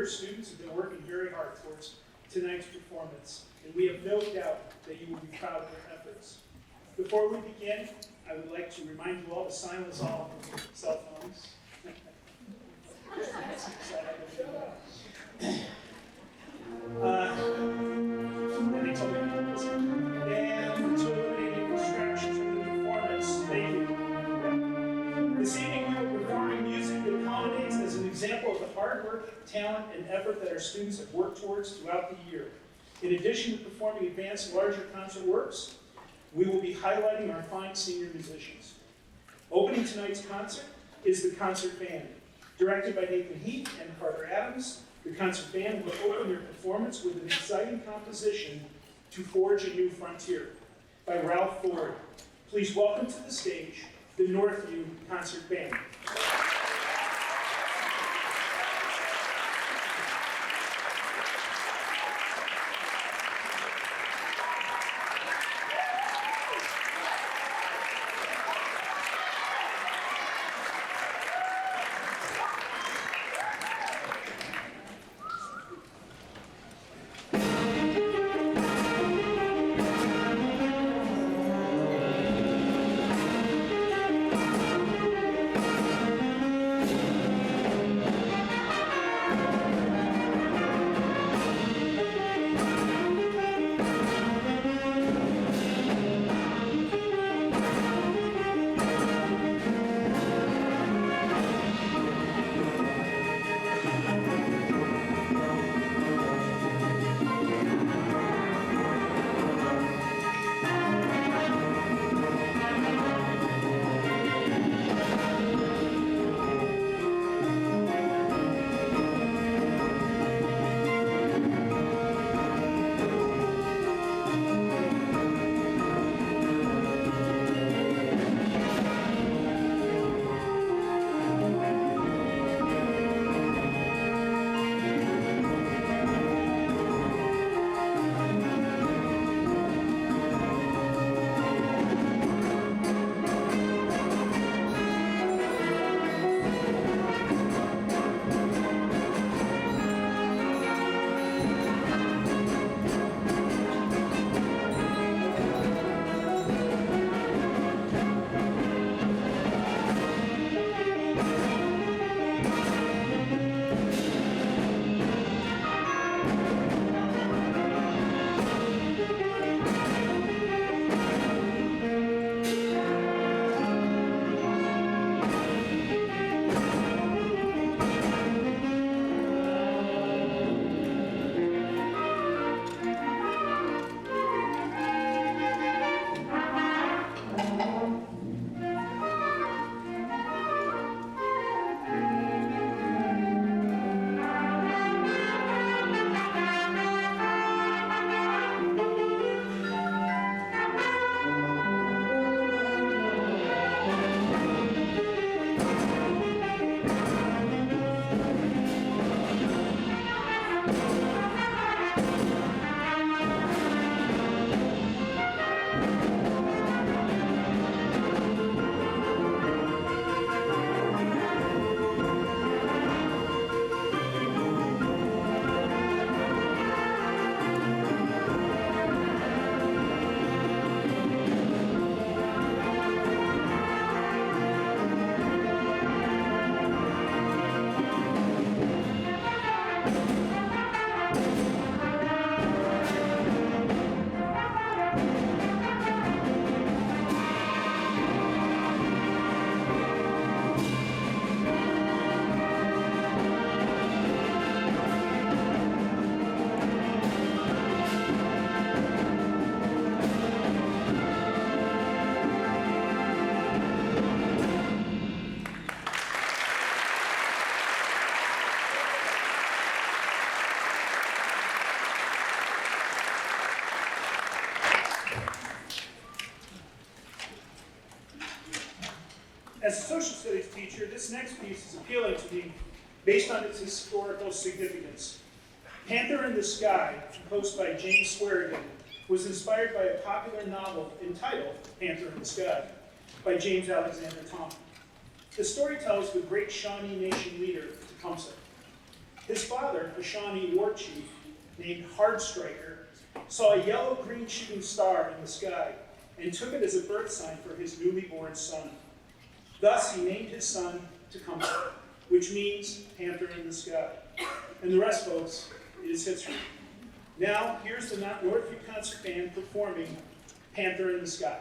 your students have been working very hard towards tonight's performance, and we have no doubt that you will be proud of their efforts. Before we begin, I would like to remind you all to silence all cell phones. And they told me to listen. And to eliminate any distractions from the performance. Thank you. This evening we will be performing music that accommodates as an example of the hard work, talent, and effort that our students have worked towards throughout the year. In addition to performing advanced, larger concert works, we will be highlighting our fine senior musicians. Opening tonight's concert is the concert band. Directed by Nathan Heath and Carter Adams, the concert band will open their performance with an exciting composition, To Forge a New Frontier, by Ralph Ford. Please welcome to the stage the Northview Concert Band. As a social studies teacher, this next piece is appealing to me based on its historical significance. Panther in the Sky, composed by James Swearingen, was inspired by a popular novel entitled Panther in the Sky by James Alexander Thompson. The story tells the great Shawnee Nation leader, Tecumseh. His father, a Shawnee war chief named Hardstriker, saw a yellow-green shooting star in the sky and took it as a birth sign for his newly born son. Thus, he named his son Tecumseh, which means Panther in the Sky. And the rest, folks, is history. Now, here's the Northview Concert Band performing Panther in the Sky.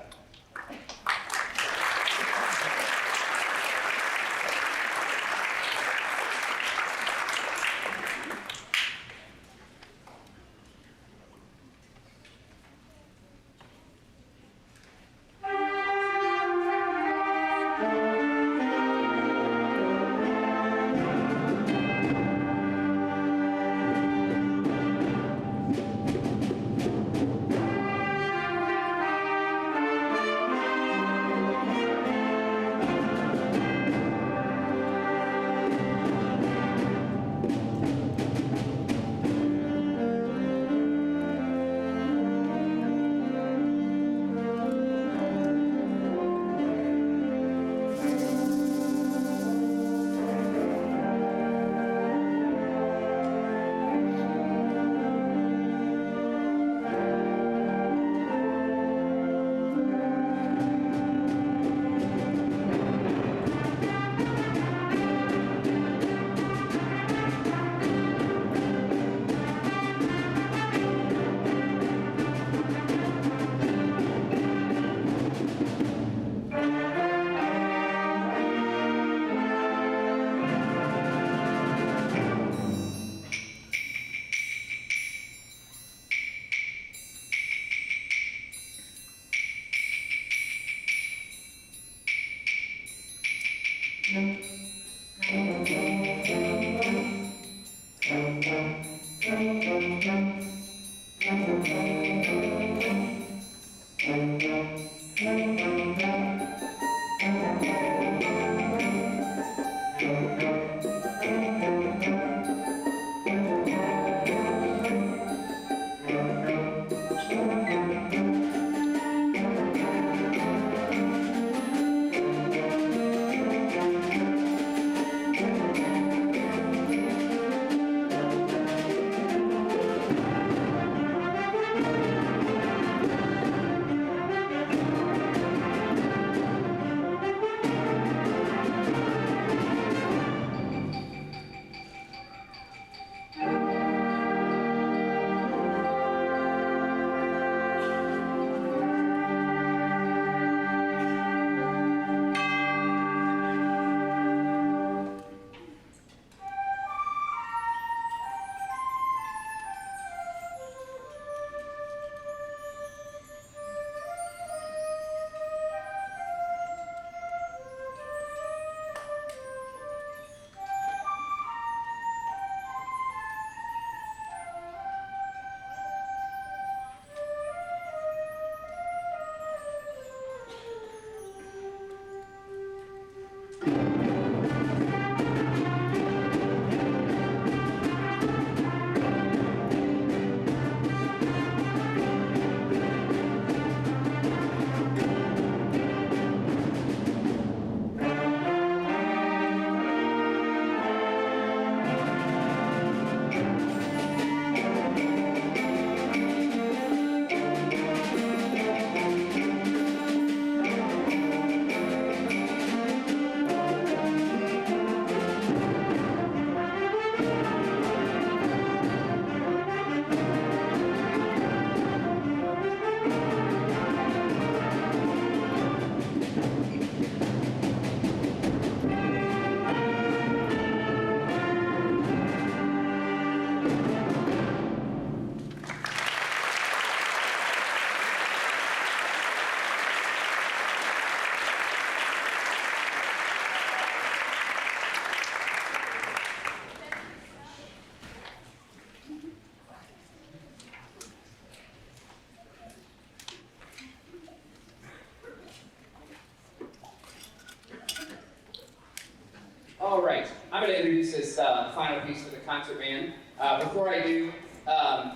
All right, I'm going to introduce this final piece for the concert band. Before I do,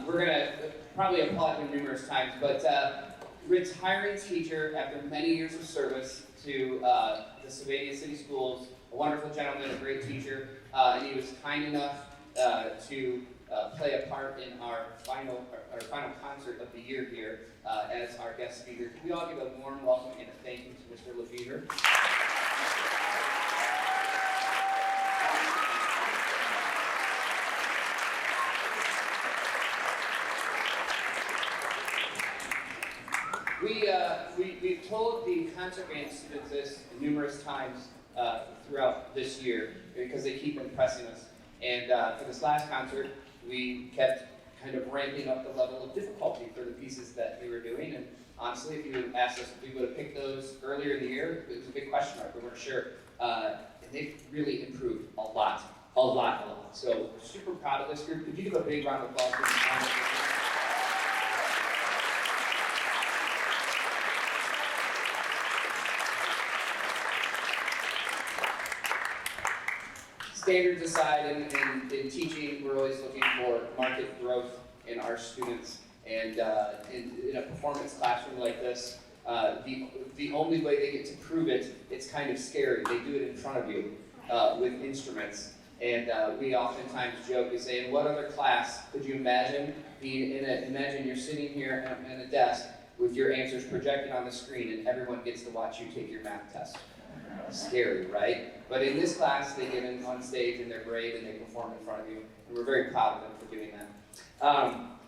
we're going to probably applaud him numerous times, but retiring teacher after many years of service to the Sylvania City Schools, a wonderful gentleman, a great teacher, and he was kind enough to play a part in our final concert of the year here as our guest speaker. Can we all give a warm welcome and a thank you to Mr. LeVever? We've told the concert band students this numerous times throughout this year because they keep impressing us. And for this last concert, we kept kind of ramping up the level of difficulty for the pieces that we were doing. And honestly, if you had asked us if we would have picked those earlier in the year, it was a big question mark. We weren't sure. And they've really improved a lot. So super proud of this group. Could you give a big round of applause for them? Standards aside, in teaching, we're always looking for market growth in our students. And in a performance classroom like this, the only way they get to prove it, it's kind of scary. They do it in front of you with instruments. And we oftentimes joke and say, in what other class could you imagine being imagine you're sitting here at a desk with your answers projected on the screen and everyone gets to watch you take your math test. Scary, right? But in this class, they get in on stage and they're brave and they perform in front of you. And we're very proud of them for doing that.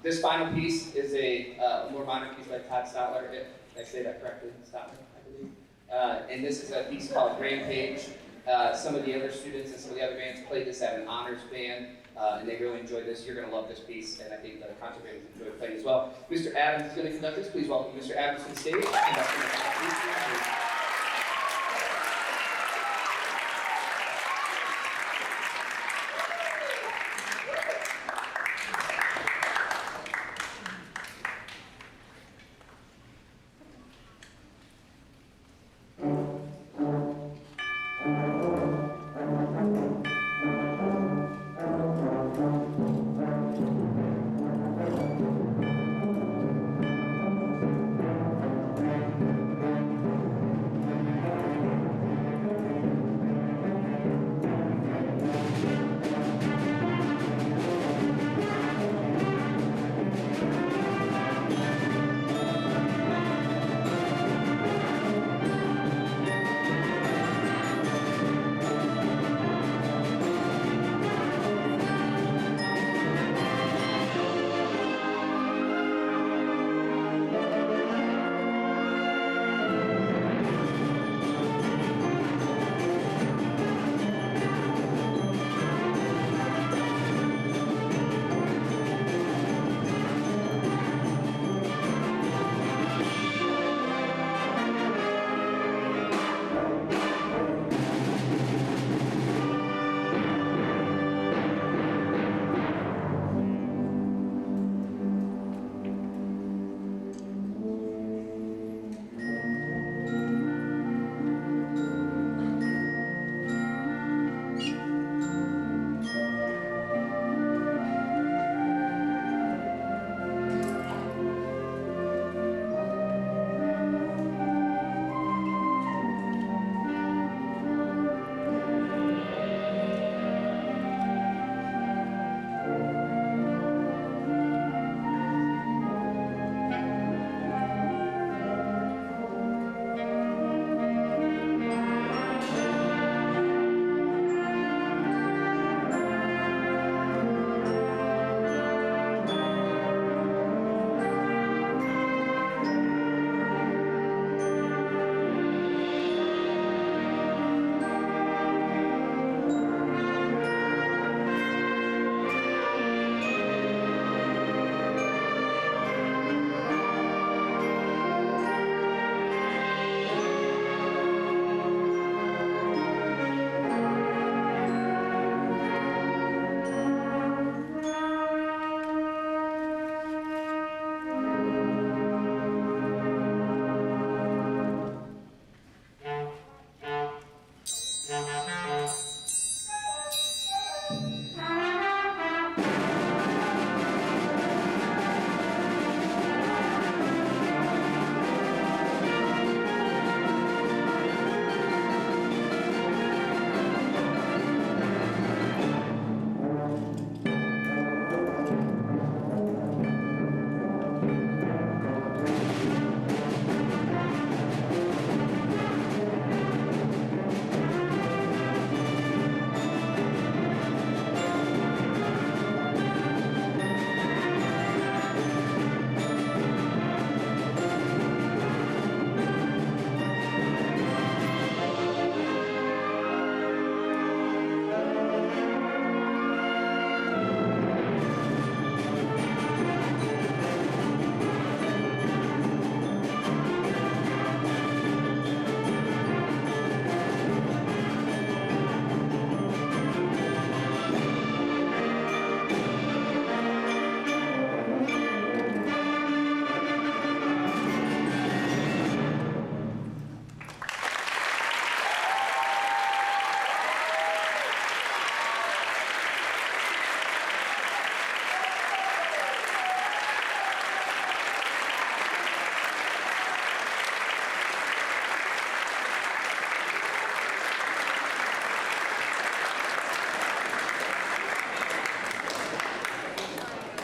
This final piece is a more modern piece by Todd Stotler. Did I say that correctly? Stotler, I believe. And this is a piece called Rampage. Some of the other students and some of the other bands played this at an honors band, and they really enjoyed this. You're going to love this piece, and I think the concert band enjoyed playing as well. Mr. Adams is going to conduct this. Please welcome Mr. Adams to the stage.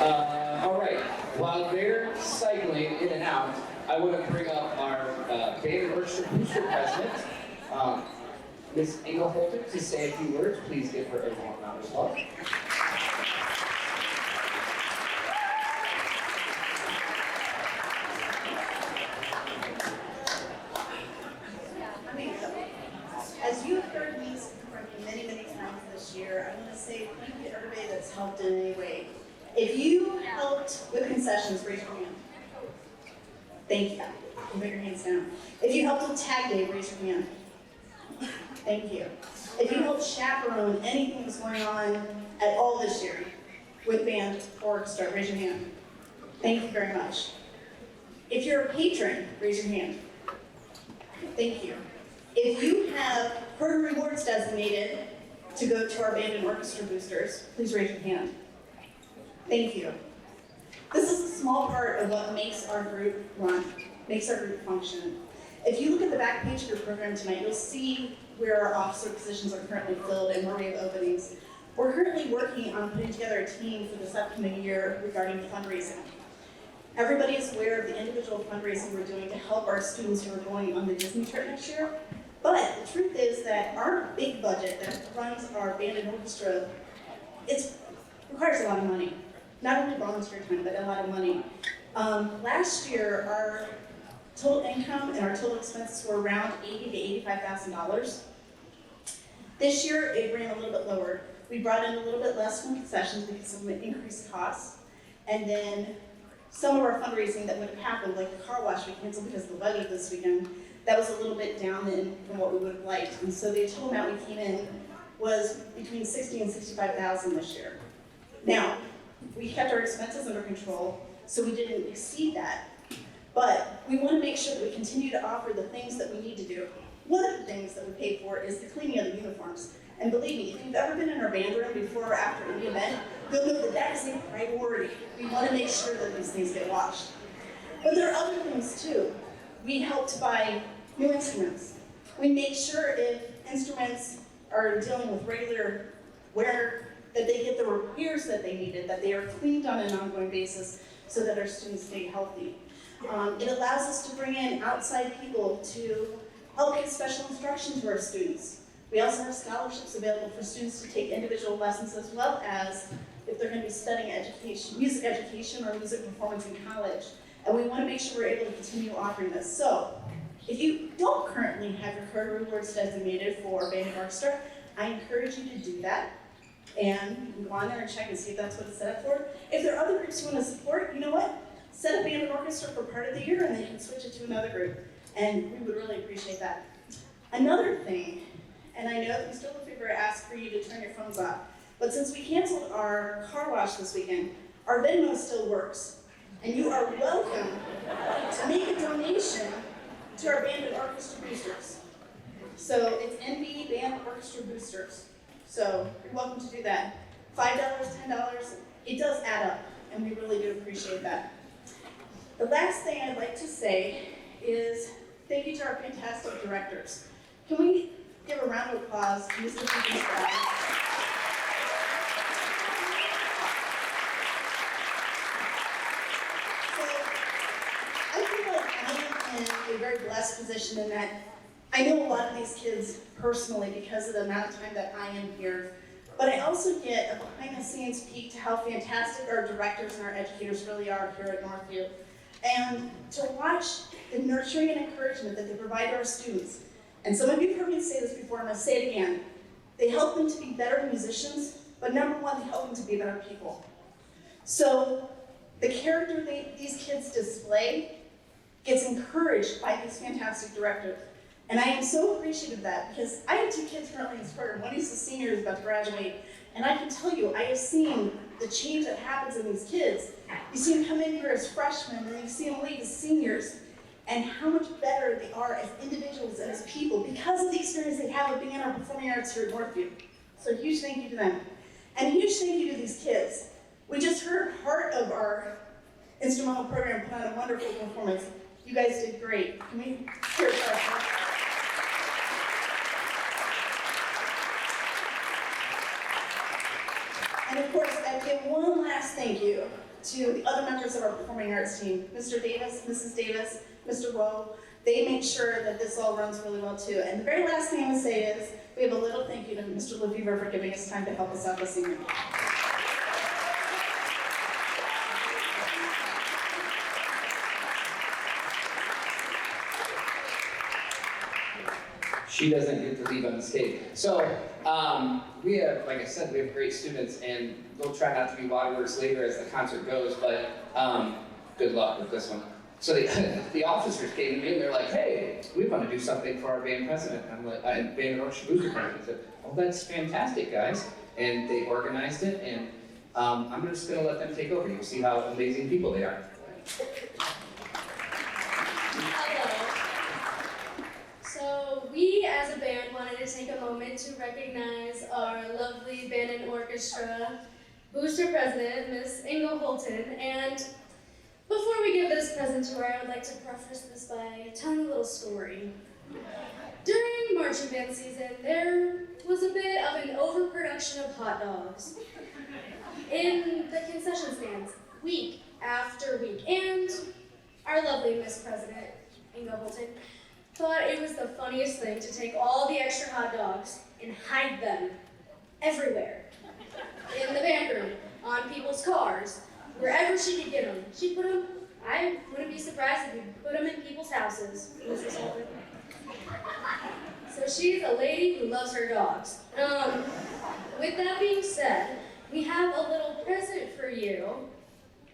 All right, while they're cycling in and out, I want to bring up our band and orchestra booster president, Ms. Engelholter, to say a few words. Please give her a warm round of applause. As you have heard me from you many, many times this year, I want to say thank you to everybody that's helped in any way. If you helped with concessions, raise your hand. Thank you. You put your hands down. If you helped with tag day, raise your hand. Thank you. If you helped chaperone anything that's going on at all this year with band or orchestra, raise your hand. Thank you very much. If you're a patron, raise your hand. Thank you. If you have heard rewards designated to go to our band and orchestra boosters, please raise your hand. Thank you. This is a small part of what makes our group run, makes our group function. If you look at the back page of your program tonight, you'll see where our officer positions are currently filled and where we have openings. We're currently working on putting together a team for this upcoming year regarding fundraising. Everybody is aware of the individual fundraising we're doing to help our students who are going on the Disney trip next year. But the truth is that our big budget that runs our band and orchestra, it requires a lot of money. Not only volunteer time, but a lot of money. Last year, our total income and our total expenses were around $80,000 to $85,000. This year, it ran a little bit lower. We brought in a little bit less from concessions because of increased costs. And then some of our fundraising that would have happened, like the car wash we canceled because of the budget this weekend, that was a little bit down from what we would have liked. And so the total amount we came in was between $60,000 and $65,000 this year. Now, we kept our expenses under control, so we didn't exceed that. But we want to make sure that we continue to offer the things that we need to do. One of the things that we pay for is the cleaning of the uniforms. And believe me, if you've ever been in our band room before or after any event, you'll know that that is a priority. We want to make sure that these things get washed. But there are other things too. We help to buy new instruments. We make sure if instruments are dealing with regular wear, that they get the repairs that they needed, that they are cleaned on an ongoing basis so that our students stay healthy. It allows us to bring in outside people to help give special instruction to our students. We also have scholarships available for students to take individual lessons, as well as if they're going to be studying music education or music performance in college. And we want to make sure we're able to continue offering this. So, if you don't currently have your career rewards designated for band and orchestra, I encourage you to do that. And you can go on there and check and see if that's what it's set up for. If there are other groups you want to support, you know what? Set up band and orchestra for part of the year and then you can switch it to another group. And we would really appreciate that. Another thing, and I know that Mr. Lefebvre asked for you to turn your phones off, but since we canceled our car wash this weekend, our Venmo still works. And you are welcome to make a donation to our band and orchestra boosters. So it's NB Band Orchestra Boosters. So you're welcome to do that. $5, $10, it does add up, and we really do appreciate that. The last thing I'd like to say is thank you to our fantastic directors. Can we give a round of applause to Mr. Lefebvre? In a very blessed position in that I know a lot of these kids personally because of the amount of time that I am here, but I also get a behind-the-scenes peek to how fantastic our directors and our educators really are here at Northview. And to watch the nurturing and encouragement that they provide to our students. And some of you have heard me say this before, I'm going to say it again. They help them to be better musicians, but number one, they help them to be better people. So the character these kids display gets encouraged by these fantastic directors. And I am so appreciative of that because I have two kids currently in this program. One is a senior who's about to graduate. And I can tell you, I have seen the change that happens in these kids. You see them come in here as freshmen and then you see them leave as seniors and how much better they are as individuals and as people because of the experience they have of being in our performing arts here at Northview. So a huge thank you to them. And a huge thank you to these kids. We just heard part of our instrumental program put on a wonderful performance. You guys did great. Can we hear it for us? And of course, I give one last thank you to the other members of our performing arts team, Mr. Davis, Mrs. Davis, Mr. Rowe. They make sure that this all runs really well too. And the very last thing I would say is, we have a little thank you to Mr. LeVever for giving us time to help us out this evening. She doesn't get to leave unscathed. So we have, like I said, we have great students, and they'll try not to be waterworks later as the concert goes, but good luck with this one. So the officers came to me and they're like, hey, we want to do something for our band president. I'm like, band and orchestra booster president. I said, oh, that's fantastic, guys. And they organized it, and I'm just going to let them take over. You'll see how amazing people they are. So we as a band wanted to take a moment to recognize our lovely band and orchestra booster president, Miss Ingo Holton. And before we give this present to her, I would like to preface this by telling a little story. During marching band season, there was a bit of an overproduction of hot dogs in the concession stands, week after week. And our lovely Miss President, Ingo Holton, thought it was the funniest thing to take all the extra hot dogs and hide them everywhere. In the band room, on people's cars, wherever she could get them. She'd put them, I wouldn't be surprised if you put them in people's houses, Mrs. Holton. So she's a lady who loves her dogs. With that being said, we have a little present for you.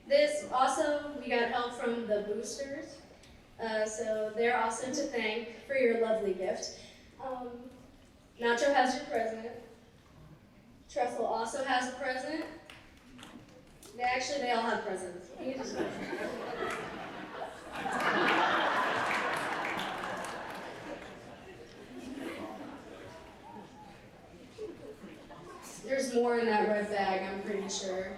This also, we got help from the boosters. So they're also to thank for your lovely gift. Nacho has your present. Trestle also has a present. Actually, they all have presents. You just... There's more in that red bag, I'm pretty sure.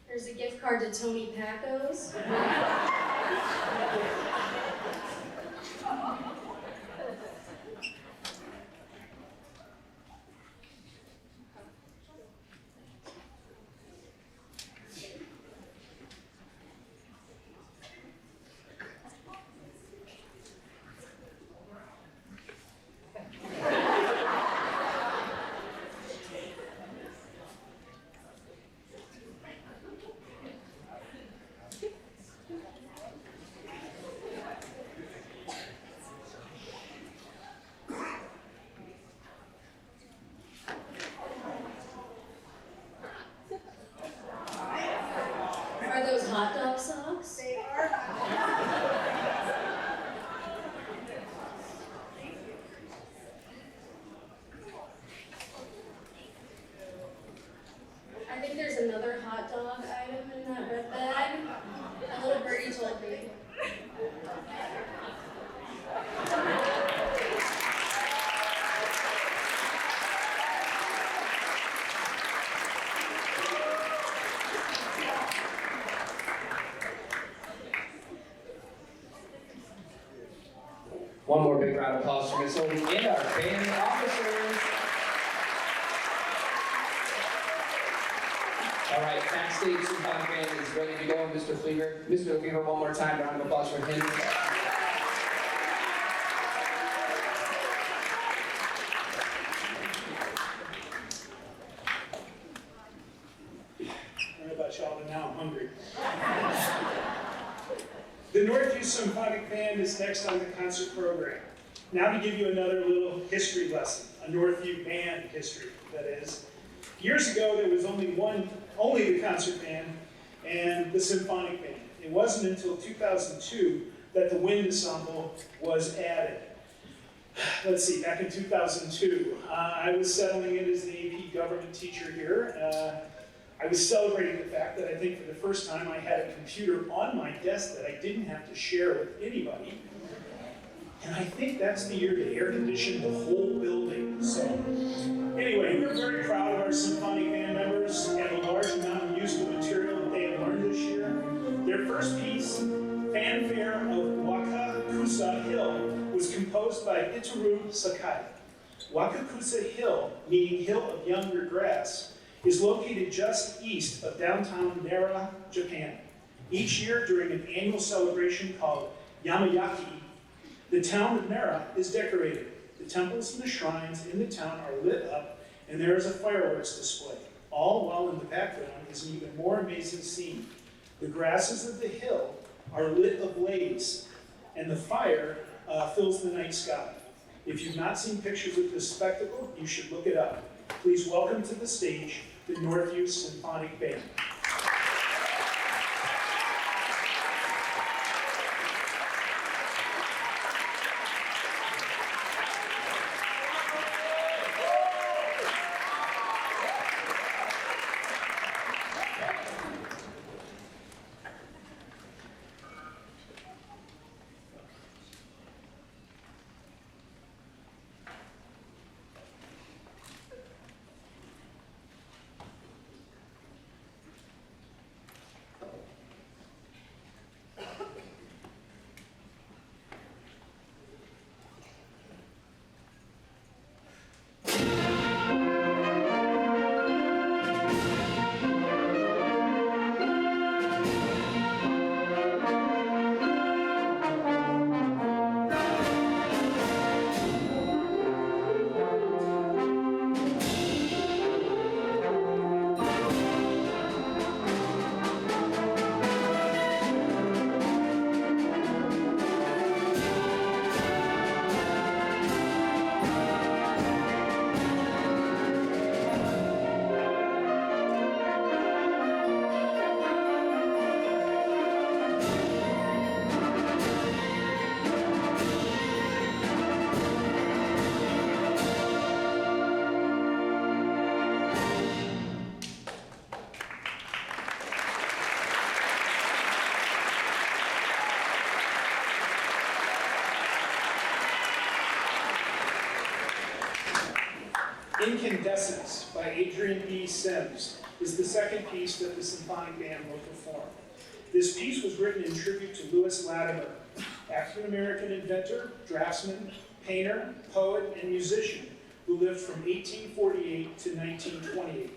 There's a gift card to Tony Pacos. Are those hot dog socks? They are. I think there's another hot dog item in that red bag. A little birdie told me. One more big round of applause for Ms. Holden and our band officers. All right, backstage symphonic band is ready to go. Mr. Flieger, Mr. Flieger, one more time, round of applause for him. I don't know about y'all, but now I'm hungry. The Northview Symphonic Band is next on the concert program. Now to give you another little history lesson, a Northview band history, that is. Years ago, there was only the concert band and the symphonic band. It wasn't until 2002 that the wind ensemble was added. Let's see, back in 2002, I was settling in as the AP government teacher here. I was celebrating the fact that I think for the first time I had a computer on my desk that I didn't have to share with anybody. And I think that's the year they air conditioned the whole building. So anyway, we're very composed by Itaru Sakai. Wakakusa Hill, meaning Hill of Younger Grass, is located just east of downtown Nara, Japan. Each year during an annual celebration called Yamayaki, the town of Nara is decorated. The temples and the shrines in the town are lit up, and there is a fireworks display, all while in the background is an even more amazing scene. The grasses of the hill are lit ablaze, and the fire fills the night sky. If you've not seen pictures of this spectacle, you should look it up. Please welcome to the stage the Northview Symphonic Band. Incandescence by Adrian B. Sims is the second piece that the symphonic band will perform. This piece was written in tribute to Lewis Latimer, African-American inventor, draftsman, painter, poet, and musician who lived from 1848 to 1928.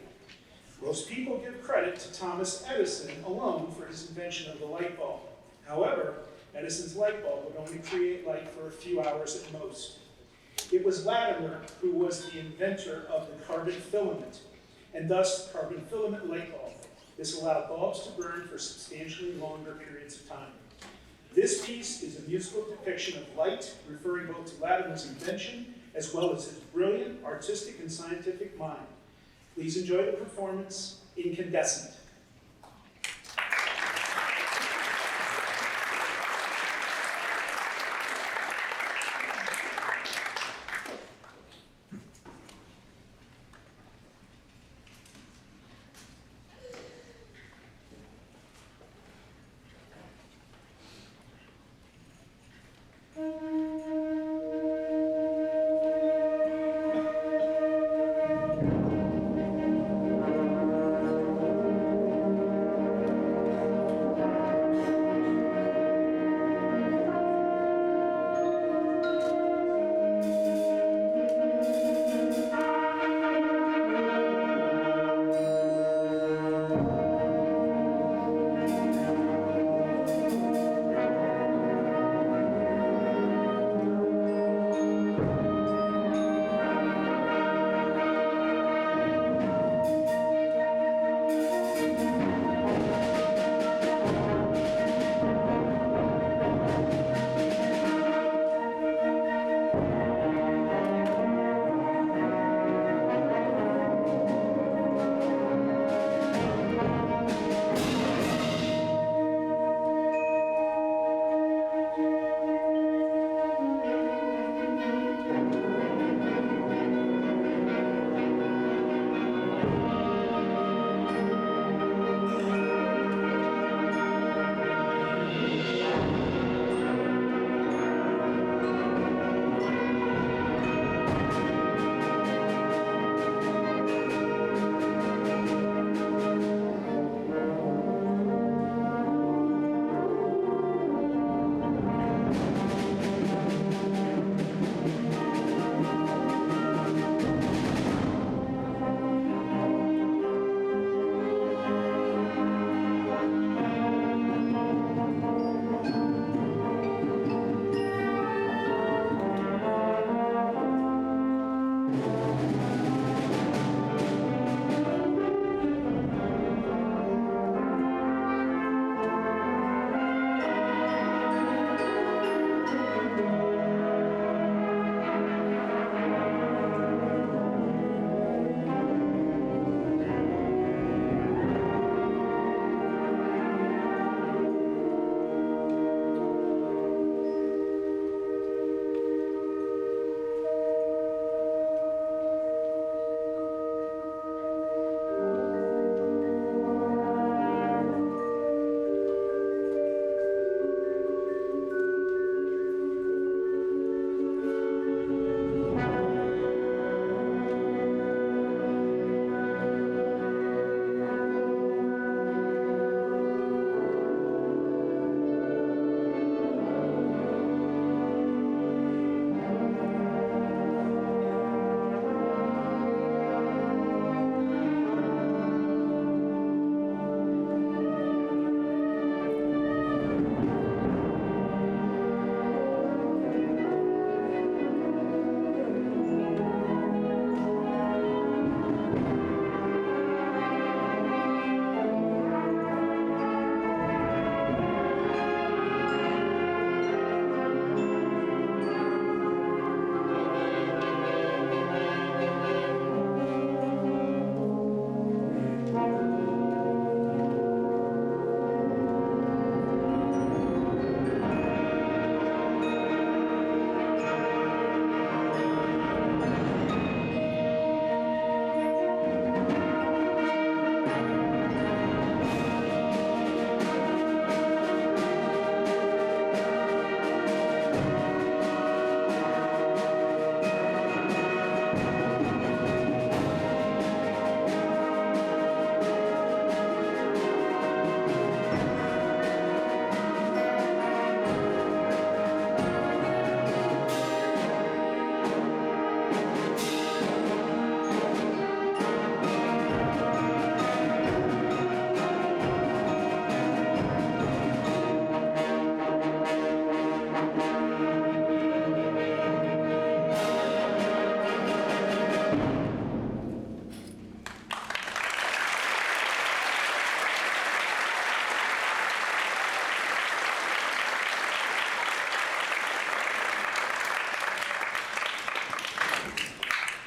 Most people give credit to Thomas Edison alone for his invention of the light bulb. However, Edison's light bulb would only create light for a few hours at most. It was Latimer who was the inventor of the carbon filament, and thus the carbon filament light bulb. This allowed bulbs to burn for substantially longer periods of time. This piece is a musical depiction of light, referring both to Latimer's invention as well as his brilliant artistic and scientific mind. Please enjoy the performance, Incandescent.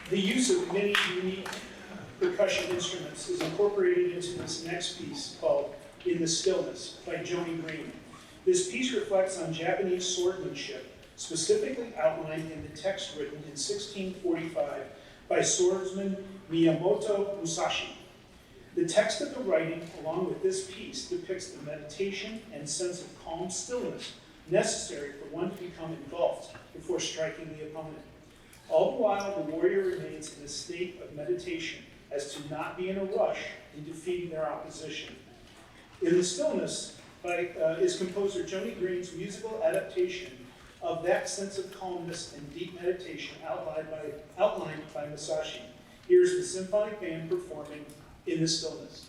The use of many unique percussion instruments is incorporated into this next piece called In the Stillness by Joni Green. This piece reflects on Japanese swordsmanship, specifically outlined in the text written in 1645 by swordsman Miyamoto Musashi. The text of the writing, along with this piece, depicts the meditation and sense of calm stillness necessary for one to become engulfed before striking the opponent. All the while, the warrior remains in a state of meditation as to not be in a rush in defeating their opposition. In the Stillness is composer Joni Green's musical adaptation of that sense of calmness and deep meditation outlined by Musashi. Here's the symphonic band performing In the Stillness.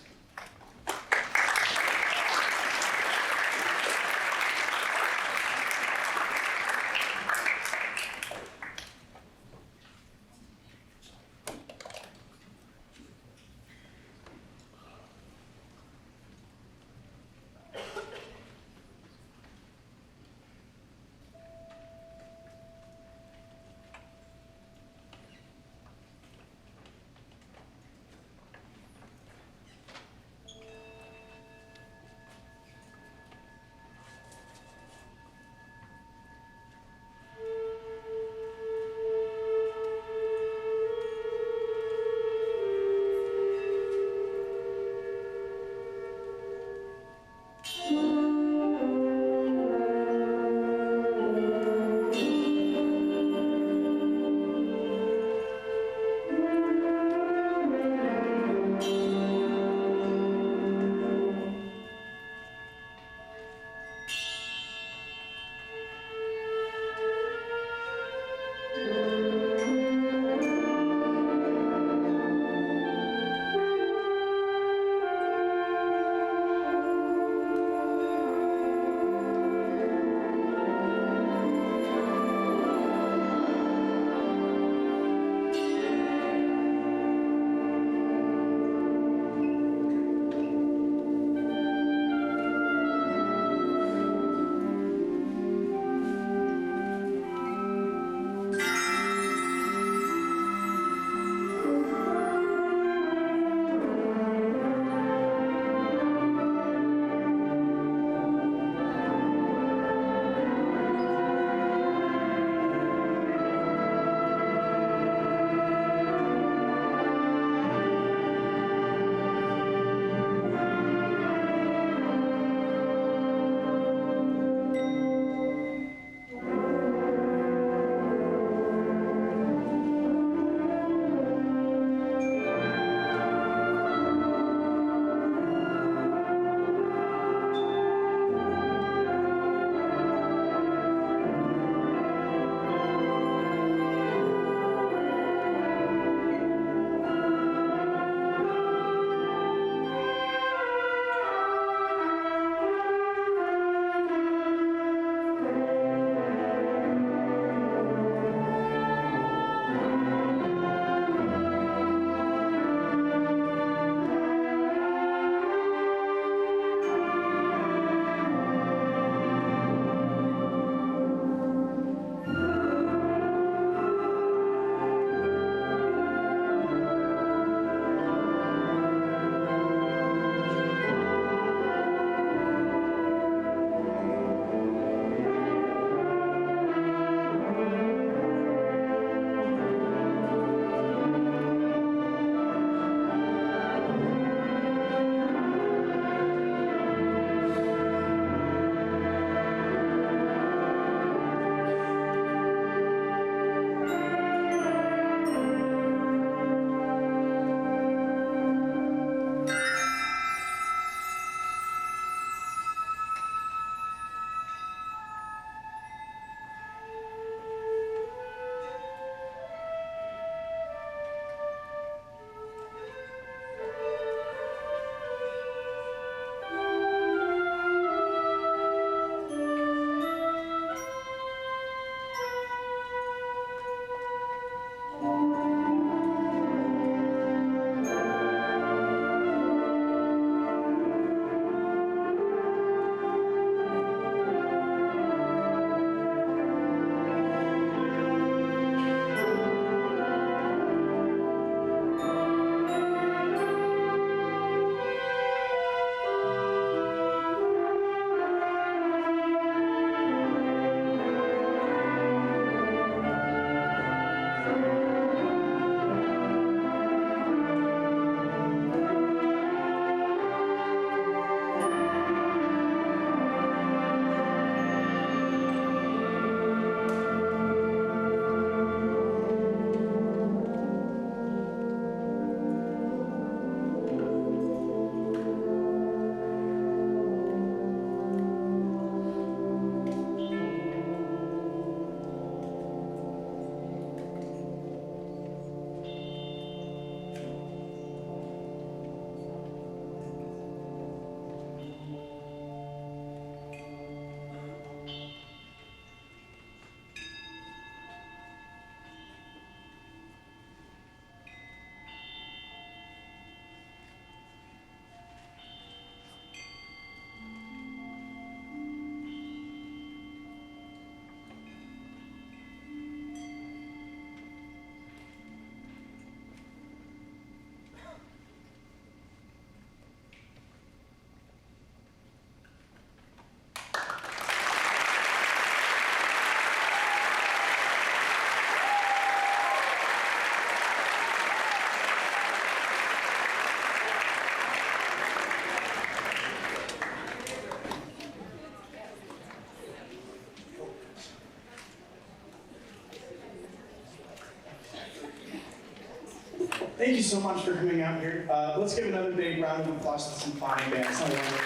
Thank you so much for coming out here. Let's give another big round of applause to the symphonic band. It's not wonderful.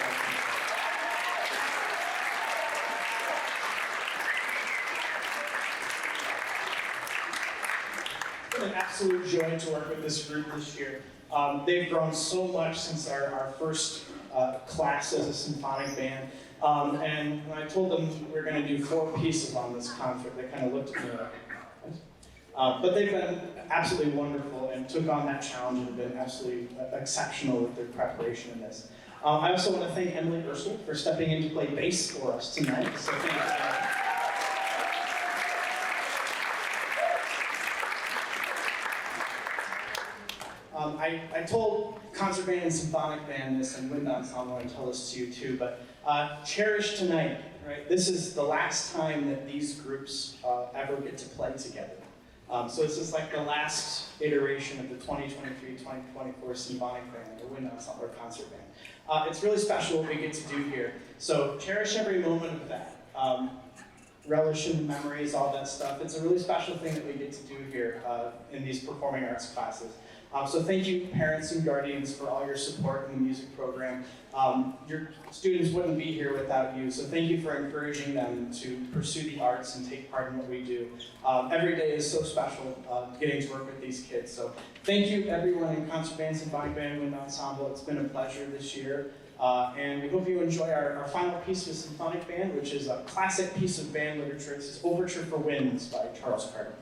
It's been an absolute joy to work with this group this year. They've grown so much since our first class as a symphonic band. And when I told them we were going to do 4 pieces on this concert, they kind of looked at me like, but they've been absolutely wonderful and took on that challenge and have been absolutely exceptional with their preparation in this. I also want to thank Emily Ursel for stepping in to play bass for us tonight. So thank you. I told concert band and symphonic band this, and wind ensemble, and tell this to you too, but cherish tonight, right? This is the last time that these groups ever get to play together. So this is like the last iteration of the 2023-2024 symphonic band, or wind ensemble, or concert band. It's really special what we get to do here. So cherish every moment of that. Relish in the memories, all that stuff. It's a really special thing that we get to do here in these performing arts classes. So thank you, parents and guardians, for all your support in the music program. Your students wouldn't be here without you, so thank you for encouraging them to pursue the arts and take part in what we do. Every day is so special getting to work with these kids. So thank you, everyone in concert band, symphonic band, wind ensemble. It's been a pleasure this year. And we hope you enjoy our final piece with symphonic band, which is a classic piece of band literature. It's Overture for Winds by Charles Carter.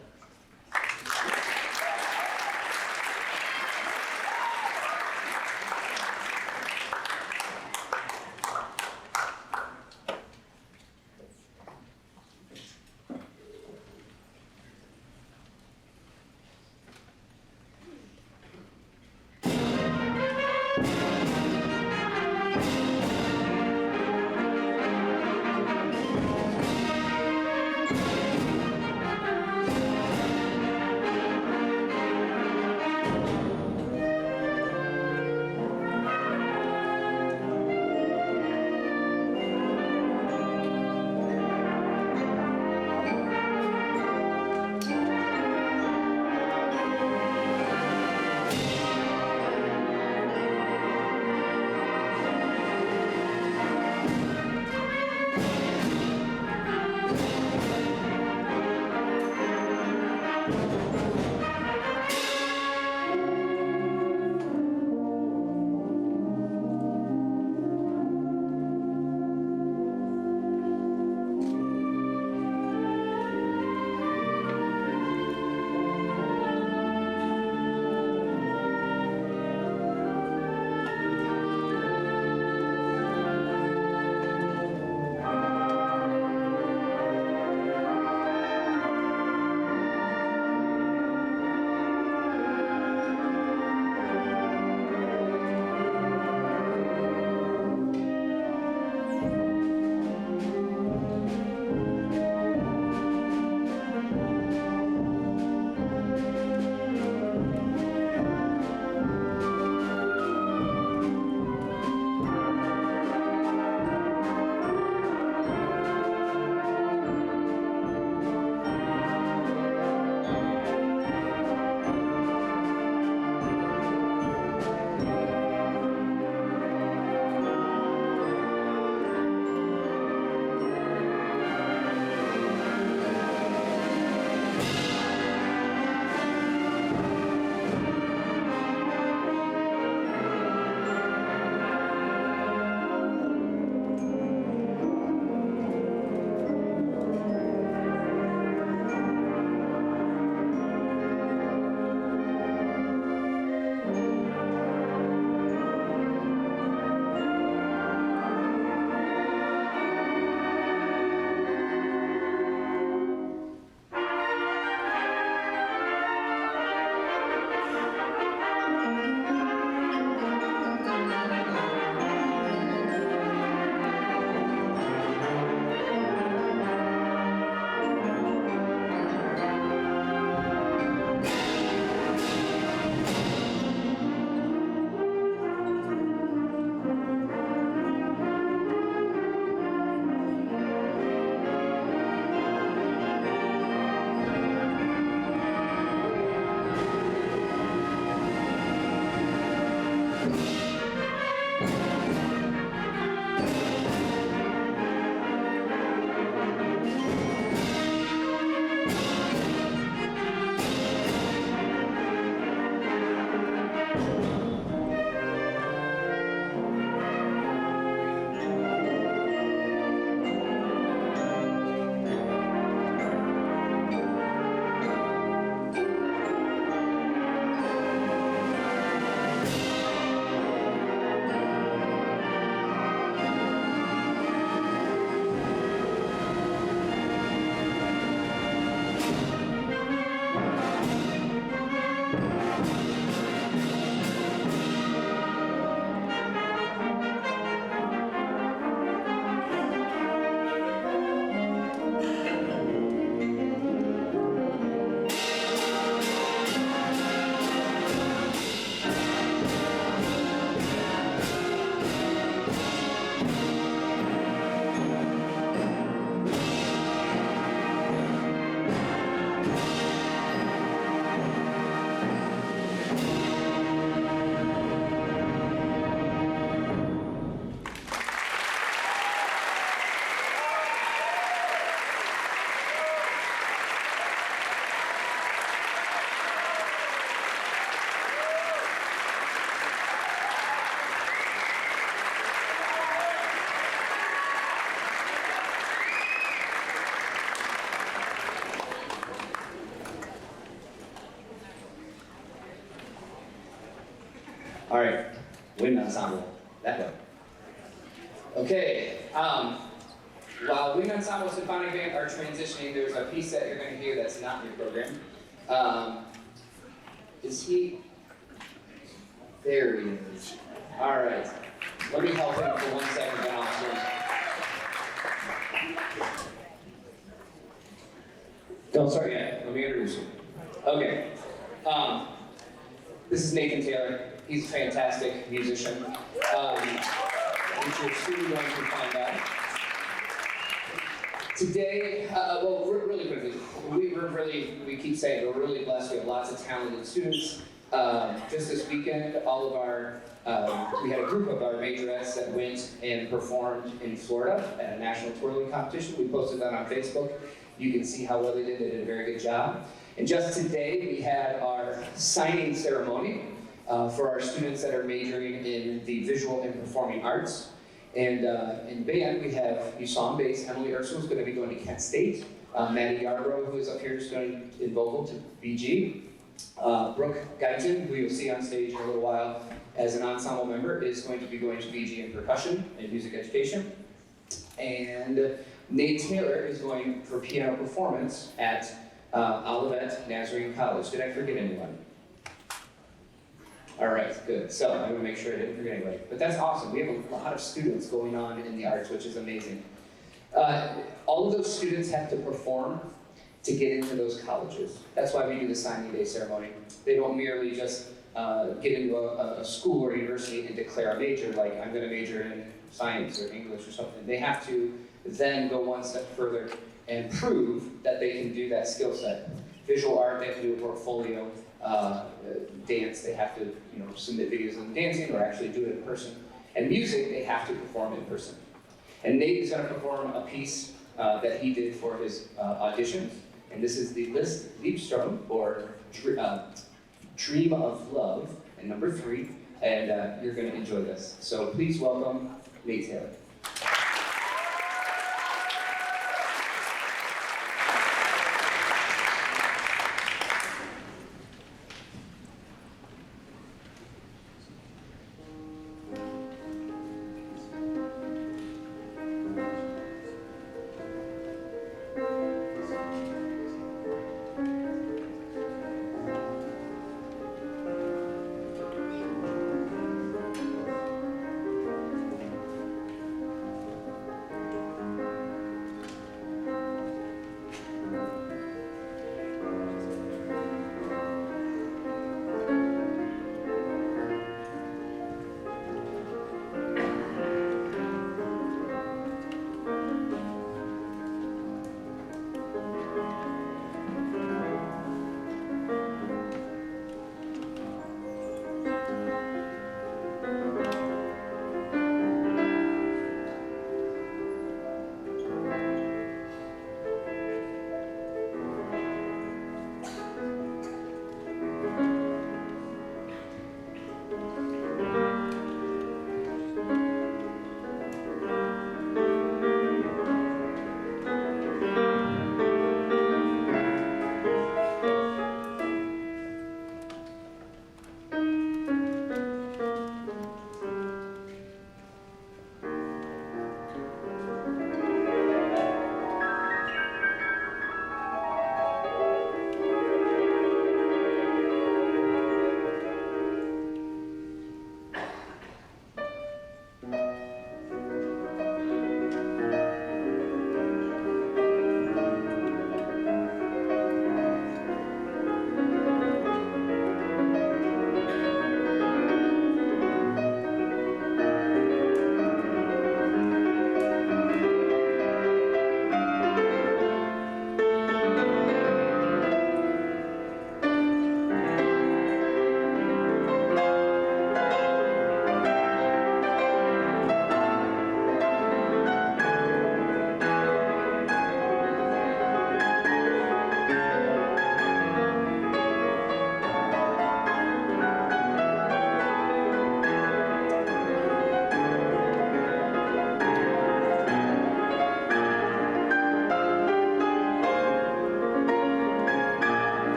All right, wind ensemble, that way. Okay, while wind ensemble and symphonic band are transitioning, there's a piece that you're going to hear that's not in your program. Is he? There he is. All right, let me help him for 1 second, then I'll swing. Don't start yet. Let me introduce you. Okay. This is Nathan Taylor. He's a fantastic musician. Which you're soon going to find out. Today, well, really quickly, we keep saying we're really blessed. We have lots of talented students. Just this weekend, all of our, we had a group of our majorettes that went and performed in Florida at a national twirling competition. We posted that on Facebook. You can see how well they did. They did a very good job. And just today, we had our signing ceremony for our students that are majoring in the visual and performing arts. And in band, we have, you saw on bass, Emily Urso is going to be going to Kent State. Maddie Yarbrough, who is up here, is going in vocal to BG. Brooke Guyton, who you'll see on stage in a little while as an ensemble member, is going to be going to BG in percussion and music education. And Nate Taylor is going for piano performance at Olivet Nazarene College. Did I forget anyone? All right, good. So I'm going to make sure I didn't forget anybody. But that's awesome. We have a lot of students going on in the arts, which is amazing. All of those students have to perform to get into those colleges. That's why we do the signing day ceremony. They don't merely just get into a school or university and declare a major, like I'm going to major in science or English or something. They have to then go one step further and prove that they can do that skill set. Visual art, they have to do a portfolio. Dance, they have to submit videos of them dancing or actually do it in person. And music, they have to perform in person. And Nate is going to perform a piece that he did for his auditions. And this is the Liszt Liebstrom, or Dream of Love, and number 3. And you're going to enjoy this. So please welcome Nate Taylor.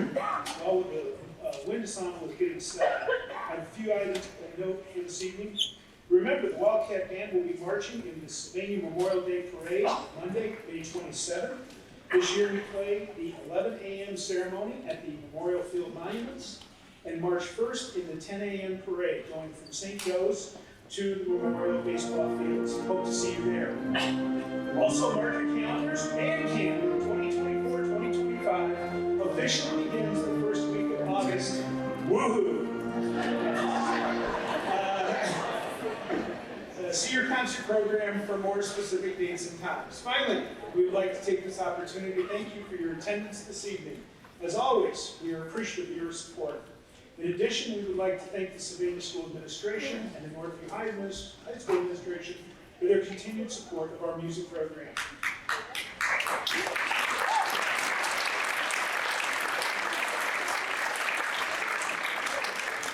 While the wind ensemble is getting set, I have a few items of note for this evening. Remember, the Wildcat Band will be marching in the Sylvania Memorial Day Parade on Monday, May 27th. This year we play the 11 a.m. ceremony at the Memorial Field Monuments and march first in the 10 a.m. parade going from St. Joe's to the Memorial Baseball Fields. Hope to see you there. Also, mark your calendars. Band Camp 2024-2025 officially begins the first week of August. Woohoo! See your concert program for more specific dates and times. Finally, we would like to take this opportunity to thank you for your attendance this evening. As always, we are appreciative of your support. In addition, we would like to thank the Sylvania School Administration and the Northview High School Administration for their continued support of our music program.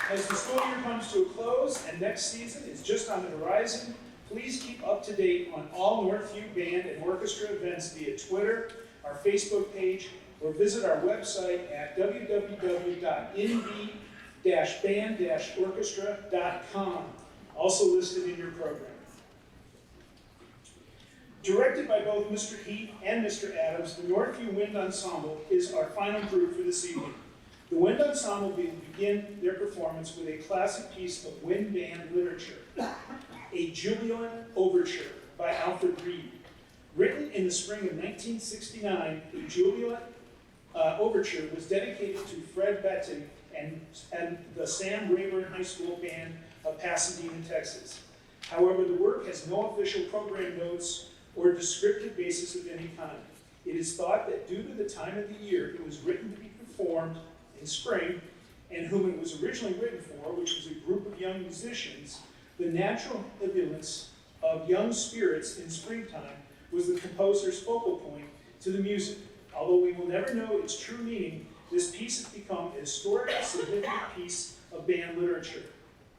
As the school year comes to a close and next season is just on the horizon, please keep up to date on all Northview Band and Orchestra events via Twitter, our Facebook page, or visit our website at www.nv-band-orchestra.com, also listed in your program. Directed by both Mr. Heath and Mr. Adams, the Northview Wind Ensemble is our final group for this evening. The Wind Ensemble will begin their performance with a classic piece of wind band literature, a Jubilant Overture by Alfred Reed. Written in the spring of 1969, the Jubilant Overture was dedicated to Fred Betton and the Sam Rayburn High School Band of Pasadena, Texas. However, the work has no official program notes or descriptive basis of any kind. It is thought that due to the time of the year it was written to be performed in spring, and whom it was originally written for, which was a group of young musicians, the natural ebullence of young spirits in springtime was the composer's focal point to the music. Although we will never know its true meaning, this piece has become a historically significant piece of band literature.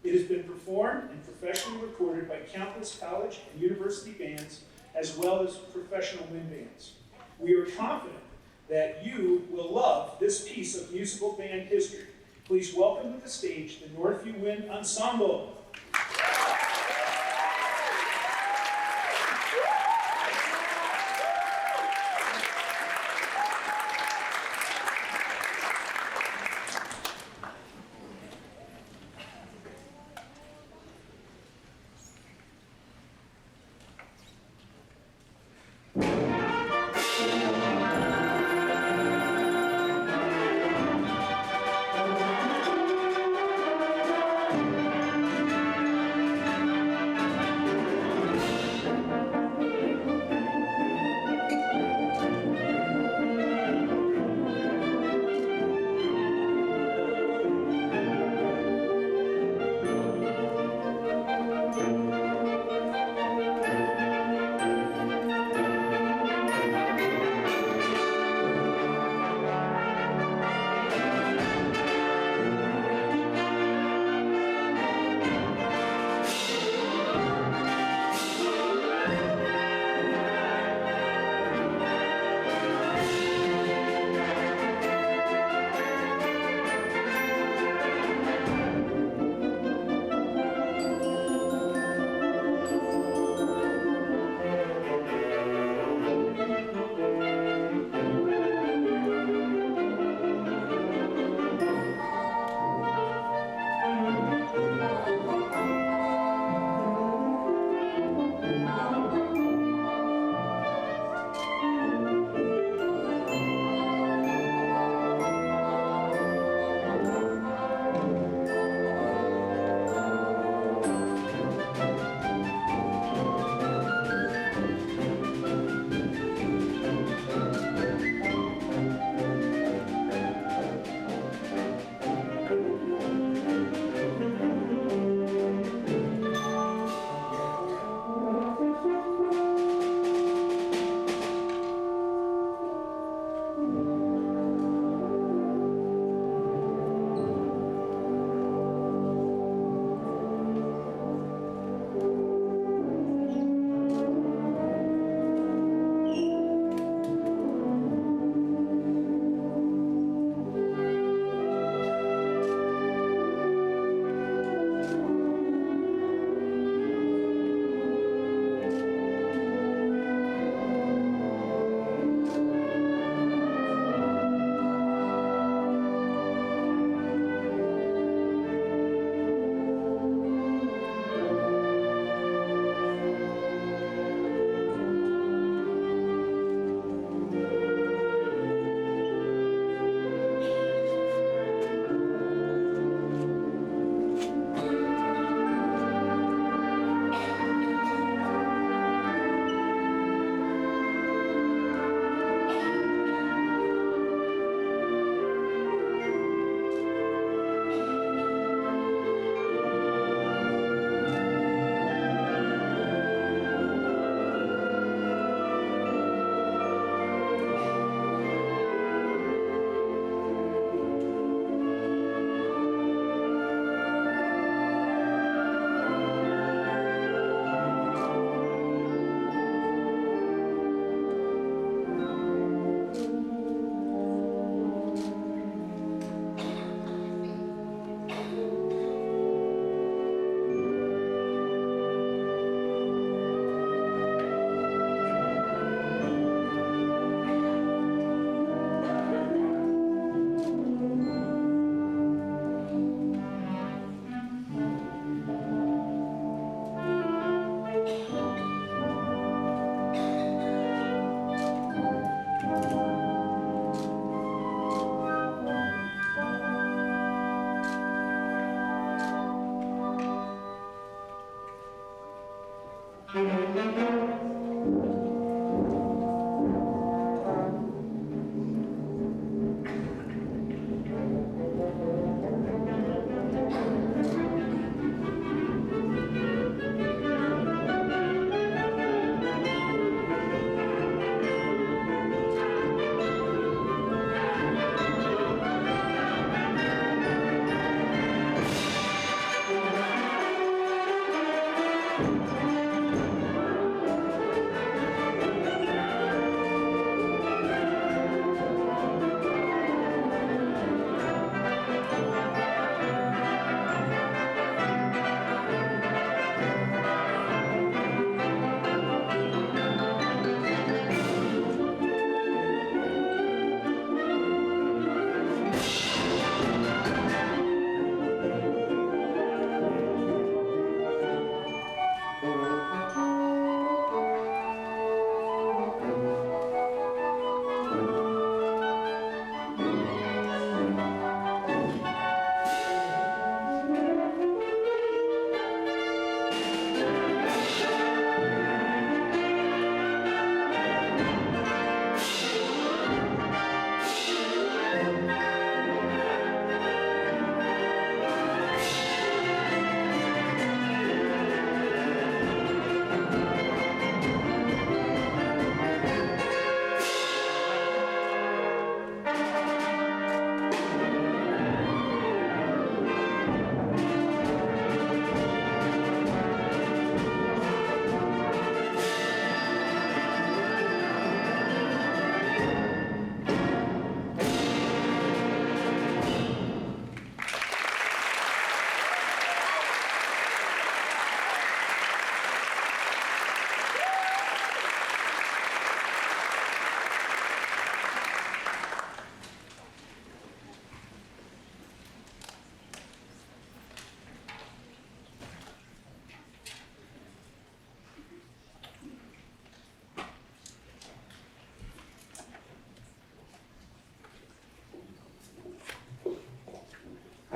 It has been performed and professionally recorded by countless college and university bands, as well as professional wind bands. We are confident that you will love this piece of musical band history. Please welcome to the stage the Northview Wind Ensemble.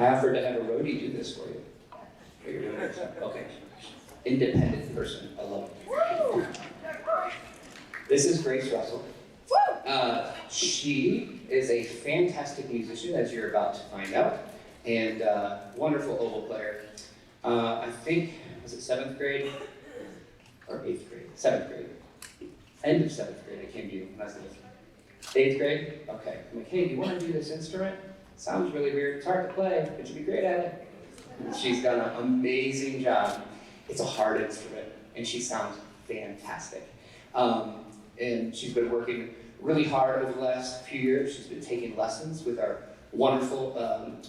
I offered to have a roadie do this for you. But you're doing it yourself. Okay. Independent person. I love it. This is Grace Russell. She is a fantastic musician, as you're about to find out, and wonderful oboe player. I think, was it 7th grade or 8th grade? 7th grade. End of 7th grade, I came to you when I was little. 8th grade? Okay. I'm like, hey, do you want to do this instrument? Sounds really weird. It's hard to play, but you'll be great at it. And she's done an amazing job. It's a hard instrument, and she sounds fantastic. And she's been working really hard over the last few years. She's been taking lessons with our wonderful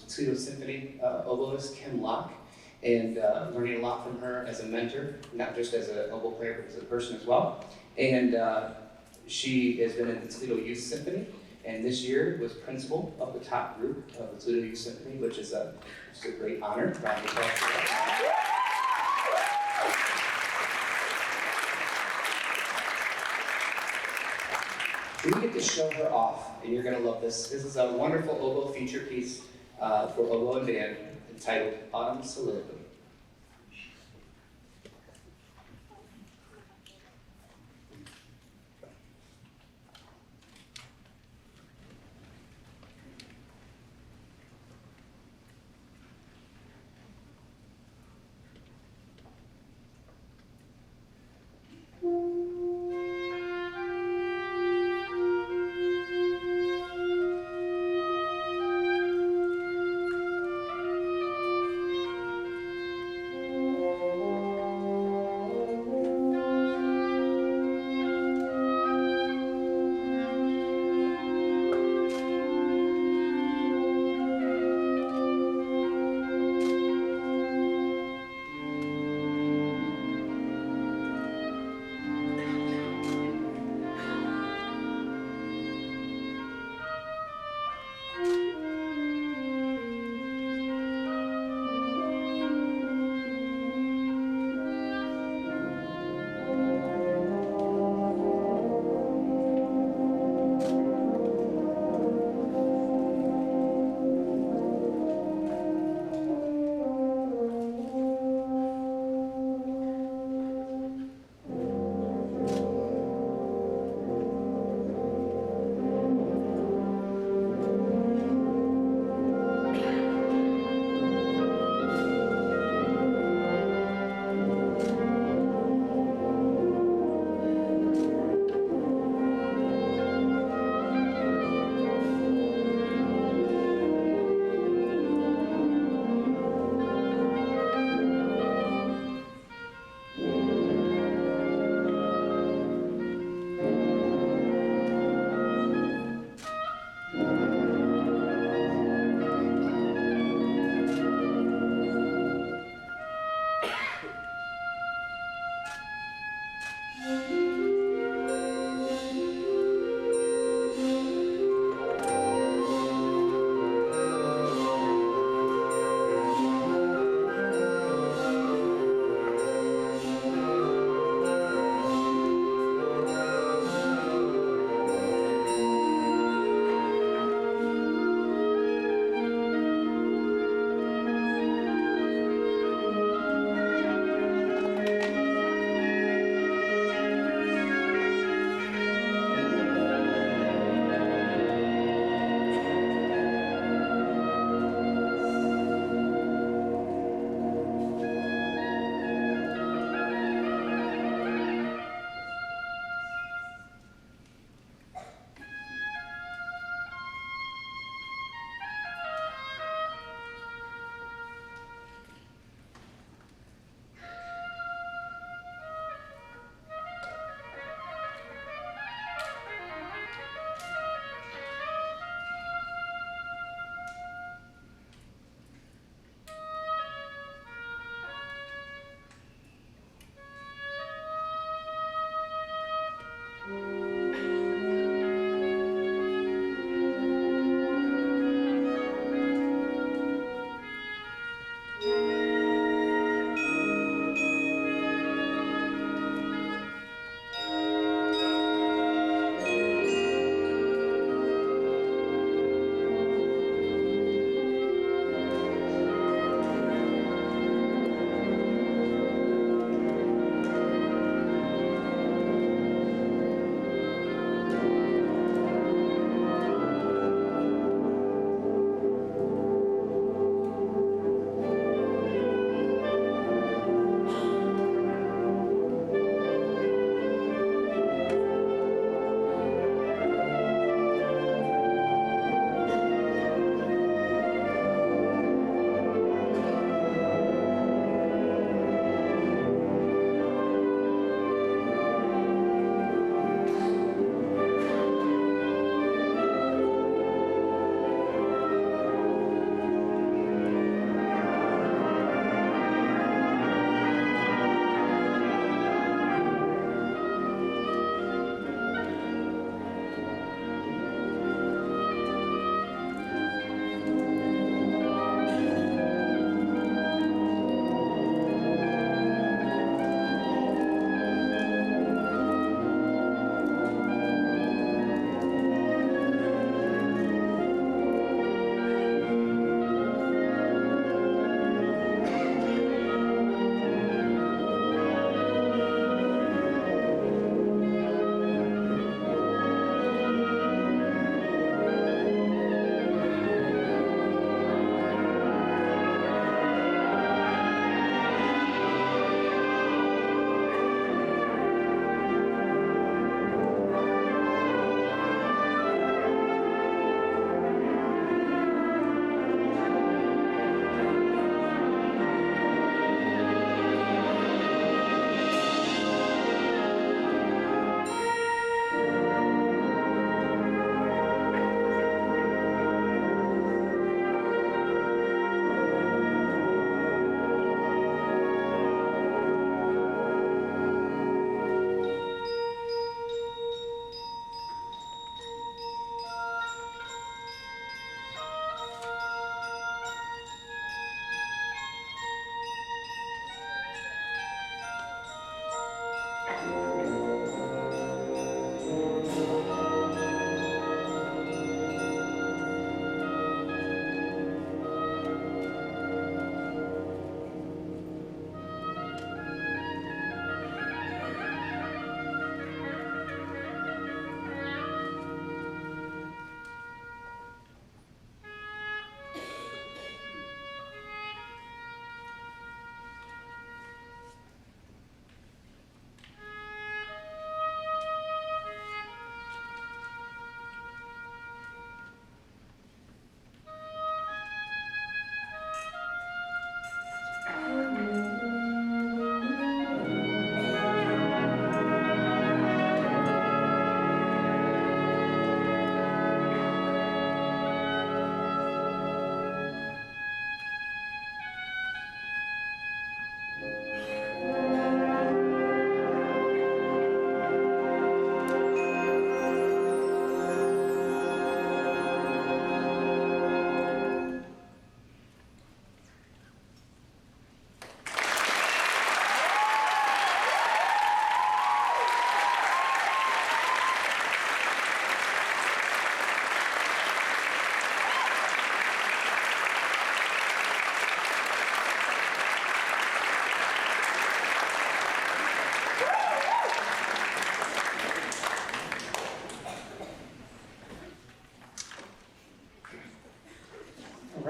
Toledo Symphony oboist, Kim Locke, and learning a lot from her as a mentor, not just as an oboe player, but as a person as well. And she has been in the Toledo Youth Symphony, and this year was principal of the top group of the Toledo Youth Symphony, which is a great honor. Round of applause for that. We get to show her off, and you're going to love this. This is a wonderful oboe feature piece for oboe and band entitled Autumn Soliloquy.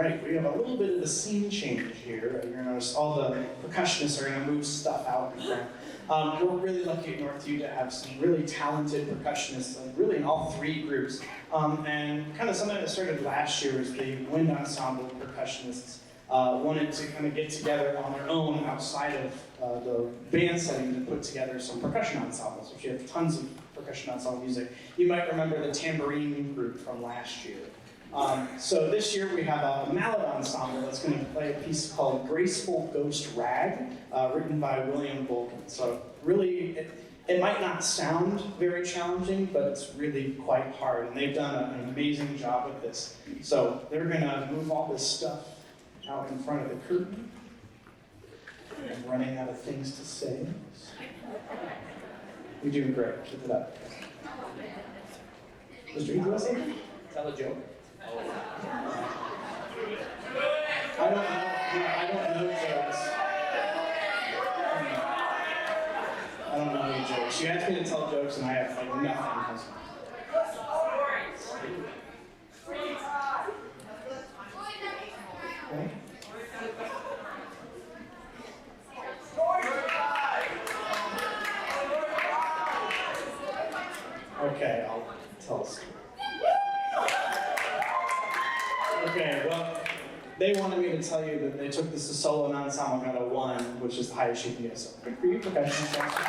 right, we have a little bit of a scene change here. You're gonna notice all the percussionists are gonna move stuff out in front. We're really lucky at Northview to have some really talented percussionists, really in all three groups. And kind of something that started last year was the wind ensemble percussionists wanted to kind of get together on their own outside of the band setting to put together some percussion ensembles, which you have tons of percussion ensemble music. You might remember the tambourine group from last year. So this year we have a mallet ensemble that's going to play a piece called Graceful Ghost Rag, written by William Vulcan. So really, it might not sound very challenging, but it's really quite hard. And they've done an amazing job with this. So they're going to move all this stuff out in front of the curtain. I'm running out of things to say. You're doing great. Keep it up. Mr. E, do you want to say anything? Tell a joke. I don't know jokes. I don't know any jokes. You asked me to tell jokes and I have like nothing. Okay, I'll tell a story. Okay, well, they wanted me to tell you that they took this to solo and ensemble, got a 1, which is the highest you can get. So good for you, percussion section.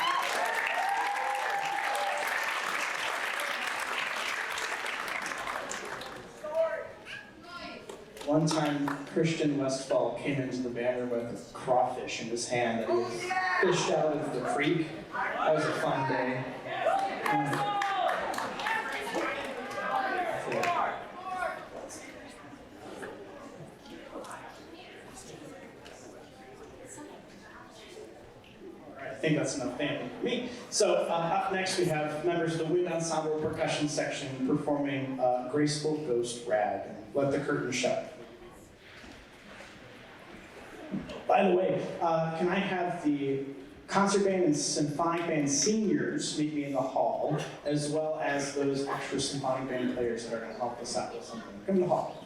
One time, Christian Westfall came into the band with a crawfish in his hand that he had fished out of the creek. That was a fun day. I think that's enough thanking for me. So up next we have members of the wind ensemble percussion section performing Graceful Ghost Rag. Let the curtain shut. By the way, can I have the concert band and symphonic band seniors meet me in the hall, as well as those extra symphonic band players that are going to help us out with something. Come in the hall.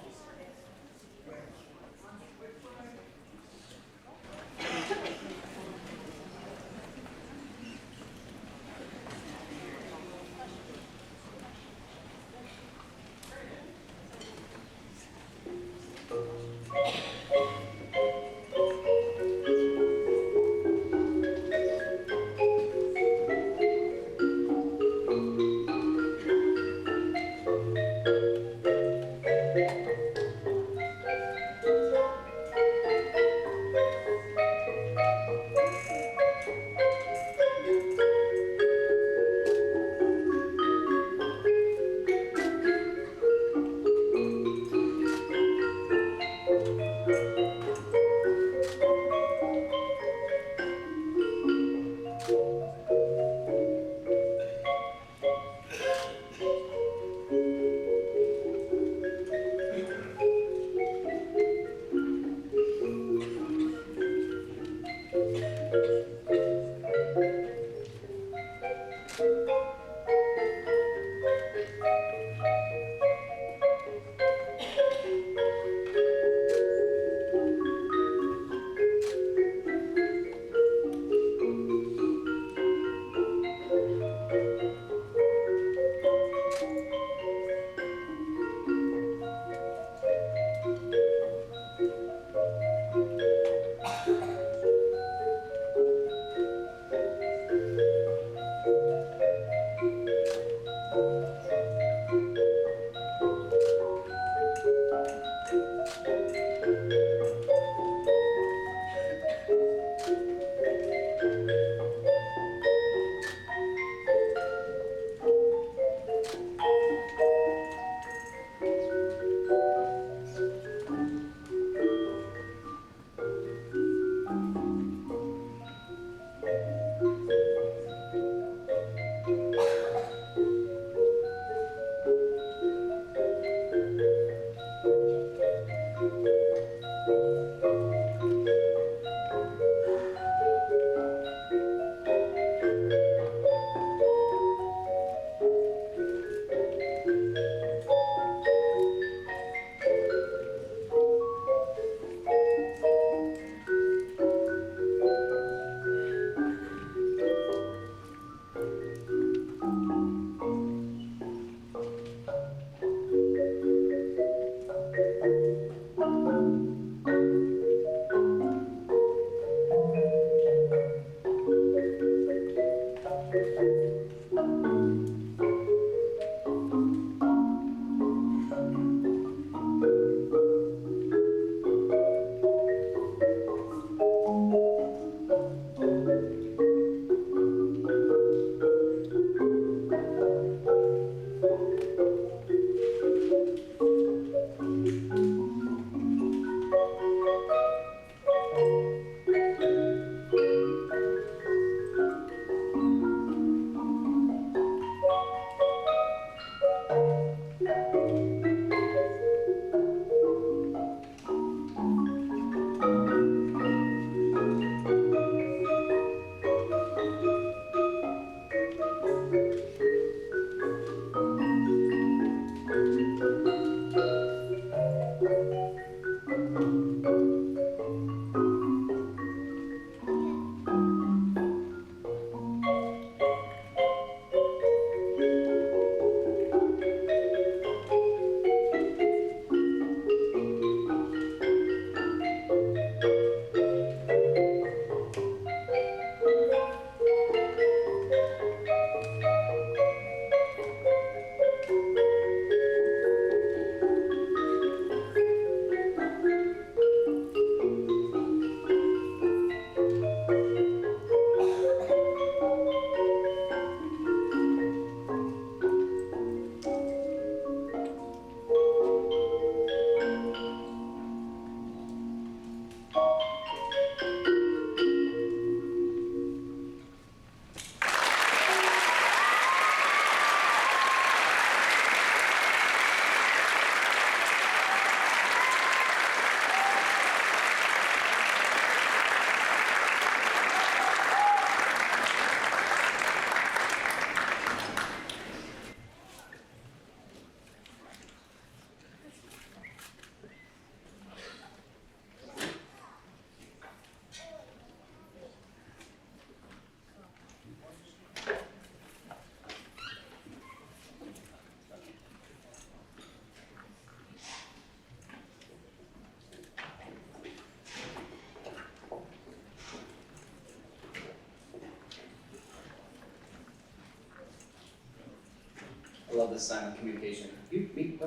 I love this silent communication. You, me,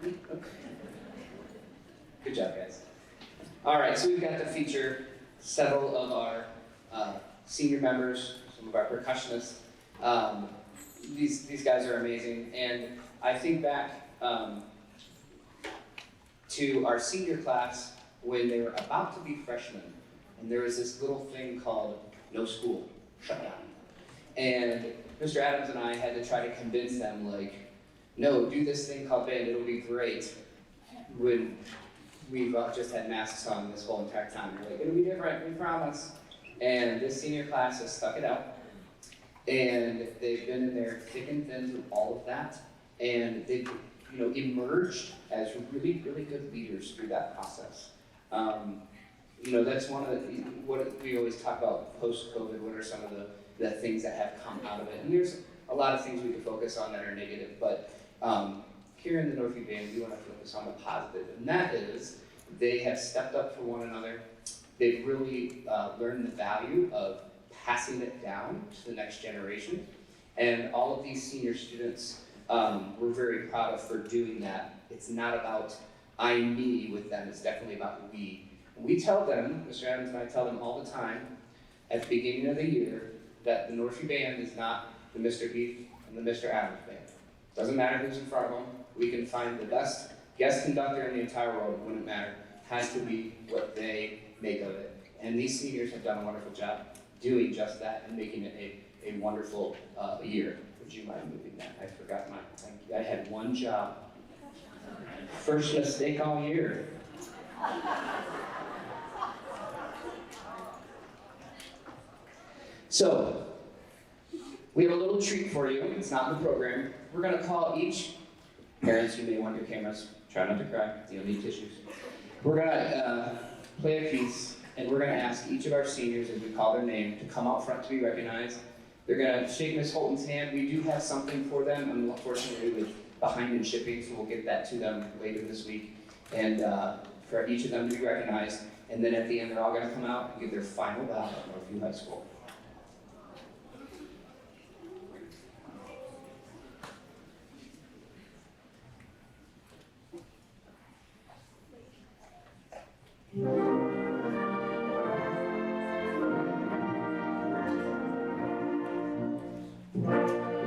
me, Good job, guys. All right, so we've got to feature several of our senior members, some of our percussionists. These guys are amazing, and I think back to our senior class when they were about to be freshmen, and there was this little thing called no school, shut down. And Mr. Adams and I had to try to convince them, like, no, do this thing called band, it'll be great. When we've just had masks on this whole entire time. We're like, it'll be different, we promise. And this senior class has stuck it out. And they've been in there thick and thin through all of that. And they've emerged as really, really good leaders through that process. That's one of what we always talk about post-COVID. What are some of the things that have come out of it? And there's a lot of things we could focus on that are negative, but here in the Northview Band, we want to focus on the positive, and that is they have stepped up for one another. They've really learned the value of passing it down to the next generation, and all of these senior students we're very proud of for doing that. It's not about I, me with them, it's definitely about we. And we tell them, Mr. Adams and I tell them all the time at the beginning of the year that the Northview Band is not the Mr. Heath and the Mr. Adams Band. Doesn't matter who's in front of them. We can find the best guest conductor in the entire world. It wouldn't matter. It has to be what they make of it. And these seniors have done a wonderful job doing just that and making it a wonderful year. Would you mind moving that? I forgot I had one job. First mistake all year. So, we have a little treat for you. It's not in the program. We're going to call each, parents, you may want your cameras, try not to cry, you don't need tissues. We're going to play a piece, and we're going to ask each of our seniors, as we call their name, to come out front to be recognized. They're going to shake Miss Holton's hand. We do have something for them, unfortunately, with behind in shipping, so we'll get that to them later this week. And for each of them to be recognized, and then at the end, they're all going to come out and give their final bow at Northview High School.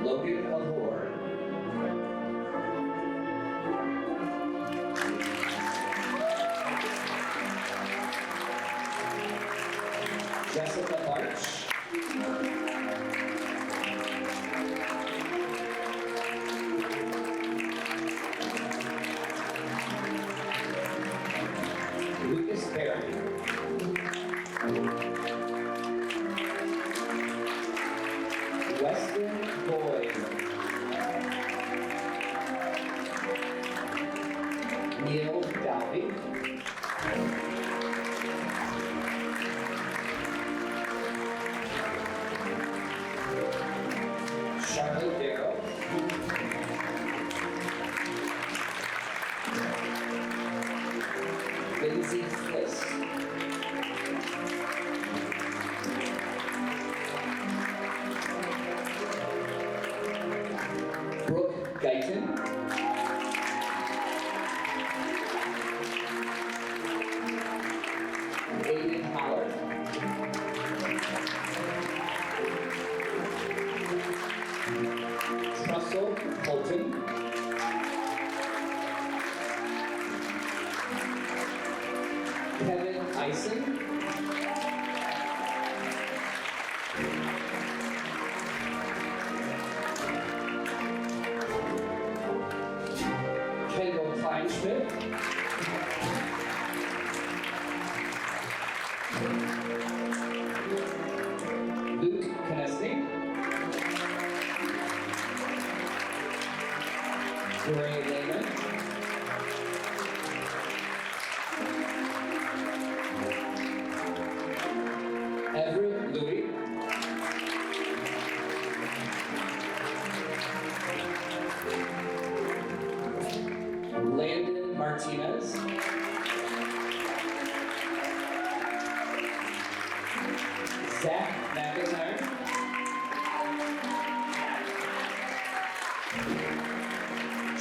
Logan Ahor. Jessica Arch. Lucas Perry. Weston Boyd. Neil Dalby. Lindsay Fliss. Brooke Guyton. Aiden Holler. Russell Holton. Kevin Eisen. Kendall Kleinschmidt. Luke Konechny. Ray Lehman. Everett Louis. Landon Martinez. Zach McIntyre.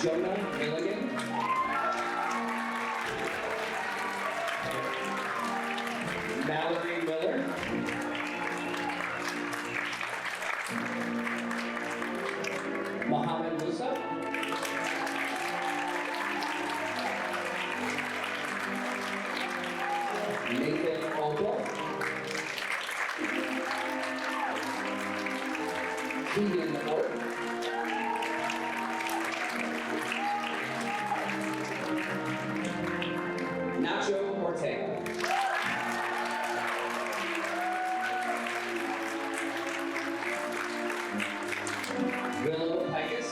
Jonah Milligan. Mallory Miller. Mohammed Musa. Nathan Opel. Keegan Orr. Nacho Ortega. Willow Picus.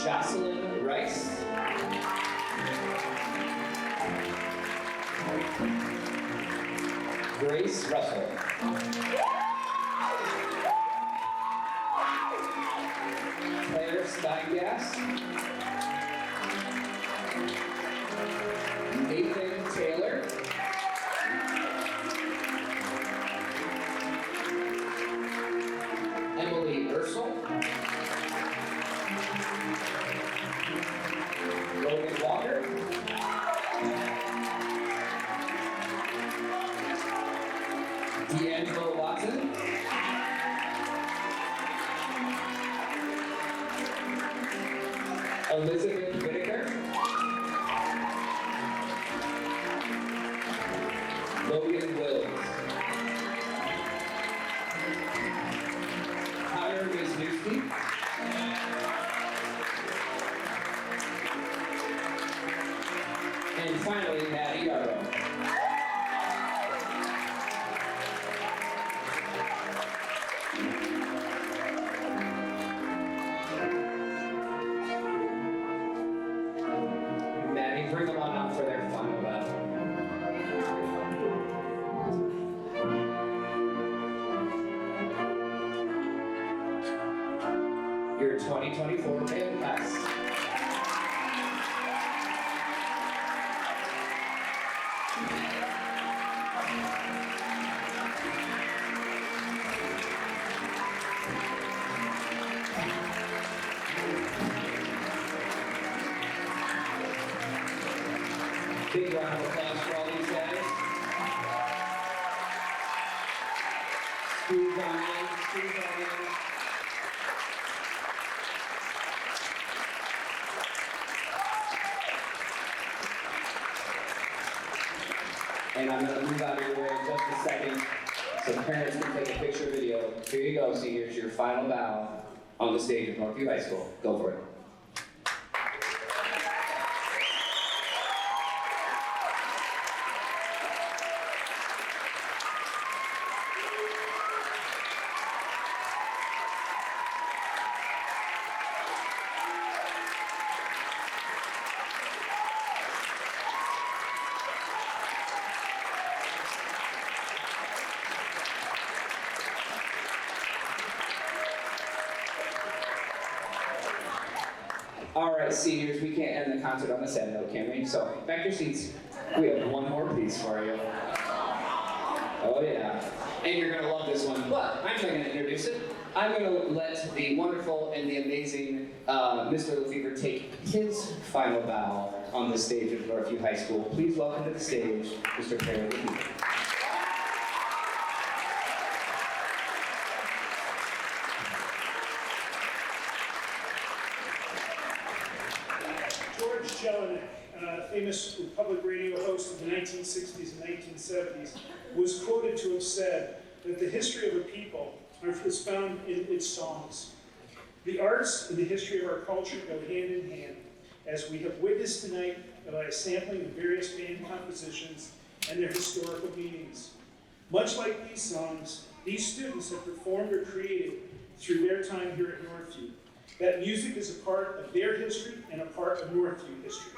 Jocelyn Rice. Grace Russell. Claire Steingass. Nathan Taylor. Emily Ursel. Logan Walker. D'Angelo Watson. Elizabeth Whitaker. Logan Wills. Connor Wisniewski. And finally, Maddie Yarrow. Maddie, bring them on out for their final battle. Your 2024 band class. Big round of applause for all these guys. Squeeze on in, squeeze on in. And I'm going to move out of your way in just a second so parents can take a picture video. Here you go, seniors, your final bow on the stage of Northview High School. Go for it. All right, seniors, we can't end the concert on a sad note, can we? So, back to your seats. We have one more piece for you. Oh yeah. And you're gonna love this one, but I'm not gonna introduce it. I'm gonna let the wonderful and the amazing Mr. Lefevre take his final bow on the stage of Northview High School. Please welcome to the stage, Mr. Perry Lefevre. George Jelinek, famous public radio host of the 1960s and 1970s, was quoted to have said that the history of a people is found in its songs. The arts and the history of our culture go hand in hand, as we have witnessed tonight by a sampling of various band compositions and their historical meanings. Much like these songs, these students have performed or created through their time here at Northview. That music is a part of their history and a part of Northview history.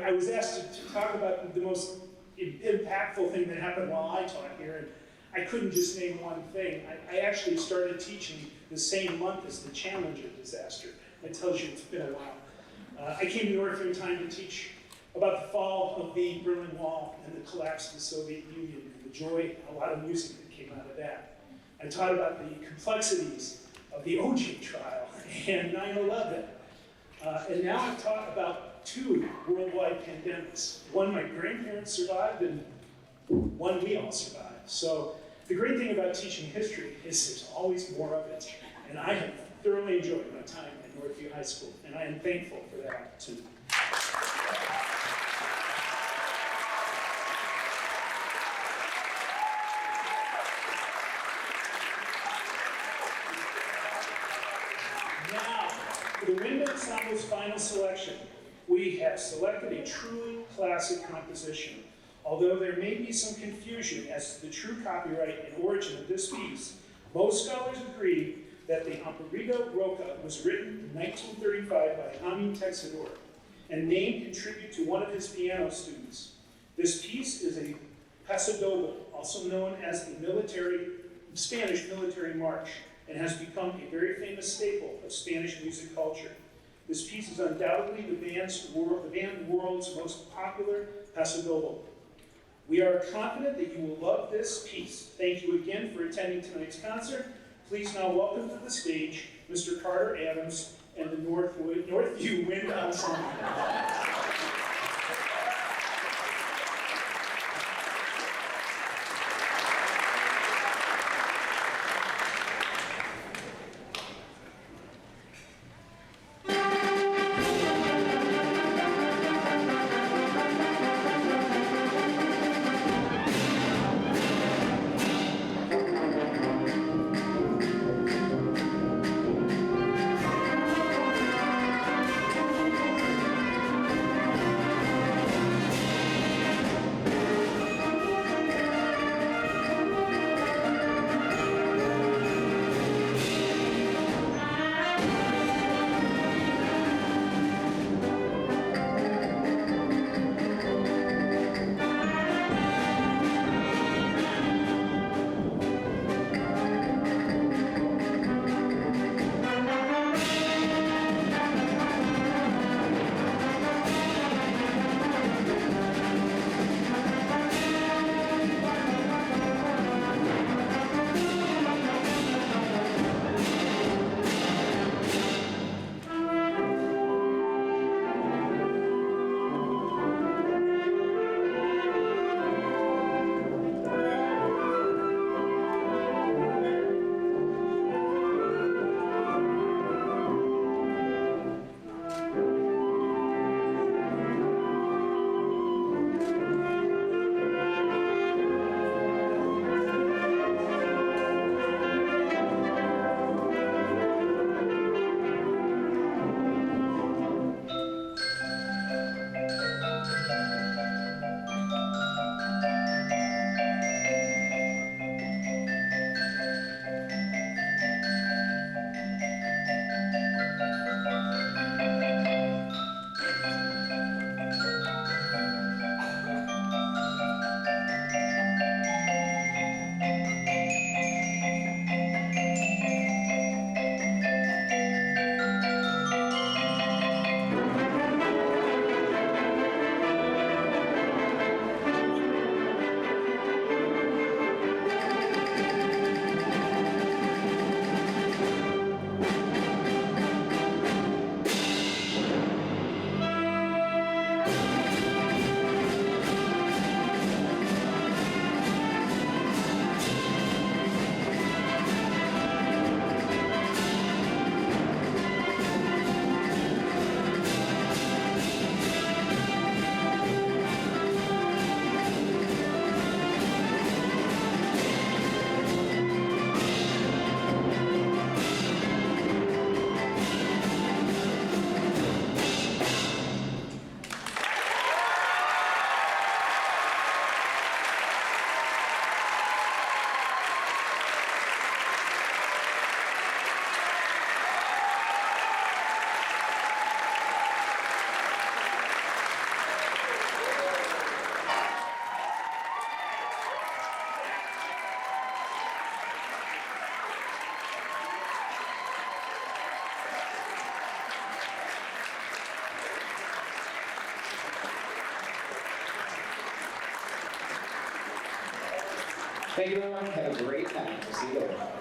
I was asked to talk about the most impactful thing that happened while I taught here, and I couldn't just name one thing. I actually started teaching the same month as the Challenger disaster. That tells you it's been a while. I came to Northview in time to teach about the fall of the Berlin Wall and the collapse of the Soviet Union and the joy, a lot of music that came out of that. I taught about the complexities of the OJ trial and 9/11. And now I've taught about two worldwide pandemics. One my grandparents survived and one we all survived. So the great thing about teaching history is there's always more of it. And I have thoroughly enjoyed my time at Northview High School, and I am thankful for that opportunity. Now, for the wind ensemble's final selection, we have selected a truly classic composition. Although there may be some confusion as to the true copyright and origin of this piece, most scholars agree that the Amparigo Roca was written in 1935 by Amin Texador and named in tribute to one of his piano students. This piece is a pasodoble, also known as the Spanish military march, and has become a very famous staple of Spanish music culture. This piece is undoubtedly the band world's most popular pasodoble. We are confident that you will love this piece. Thank you again for attending tonight's concert. Please now welcome to the stage Mr. Carter Adams and the Northview Wind Ensemble. Thank you, everyone. Have a great time. We'll see you later.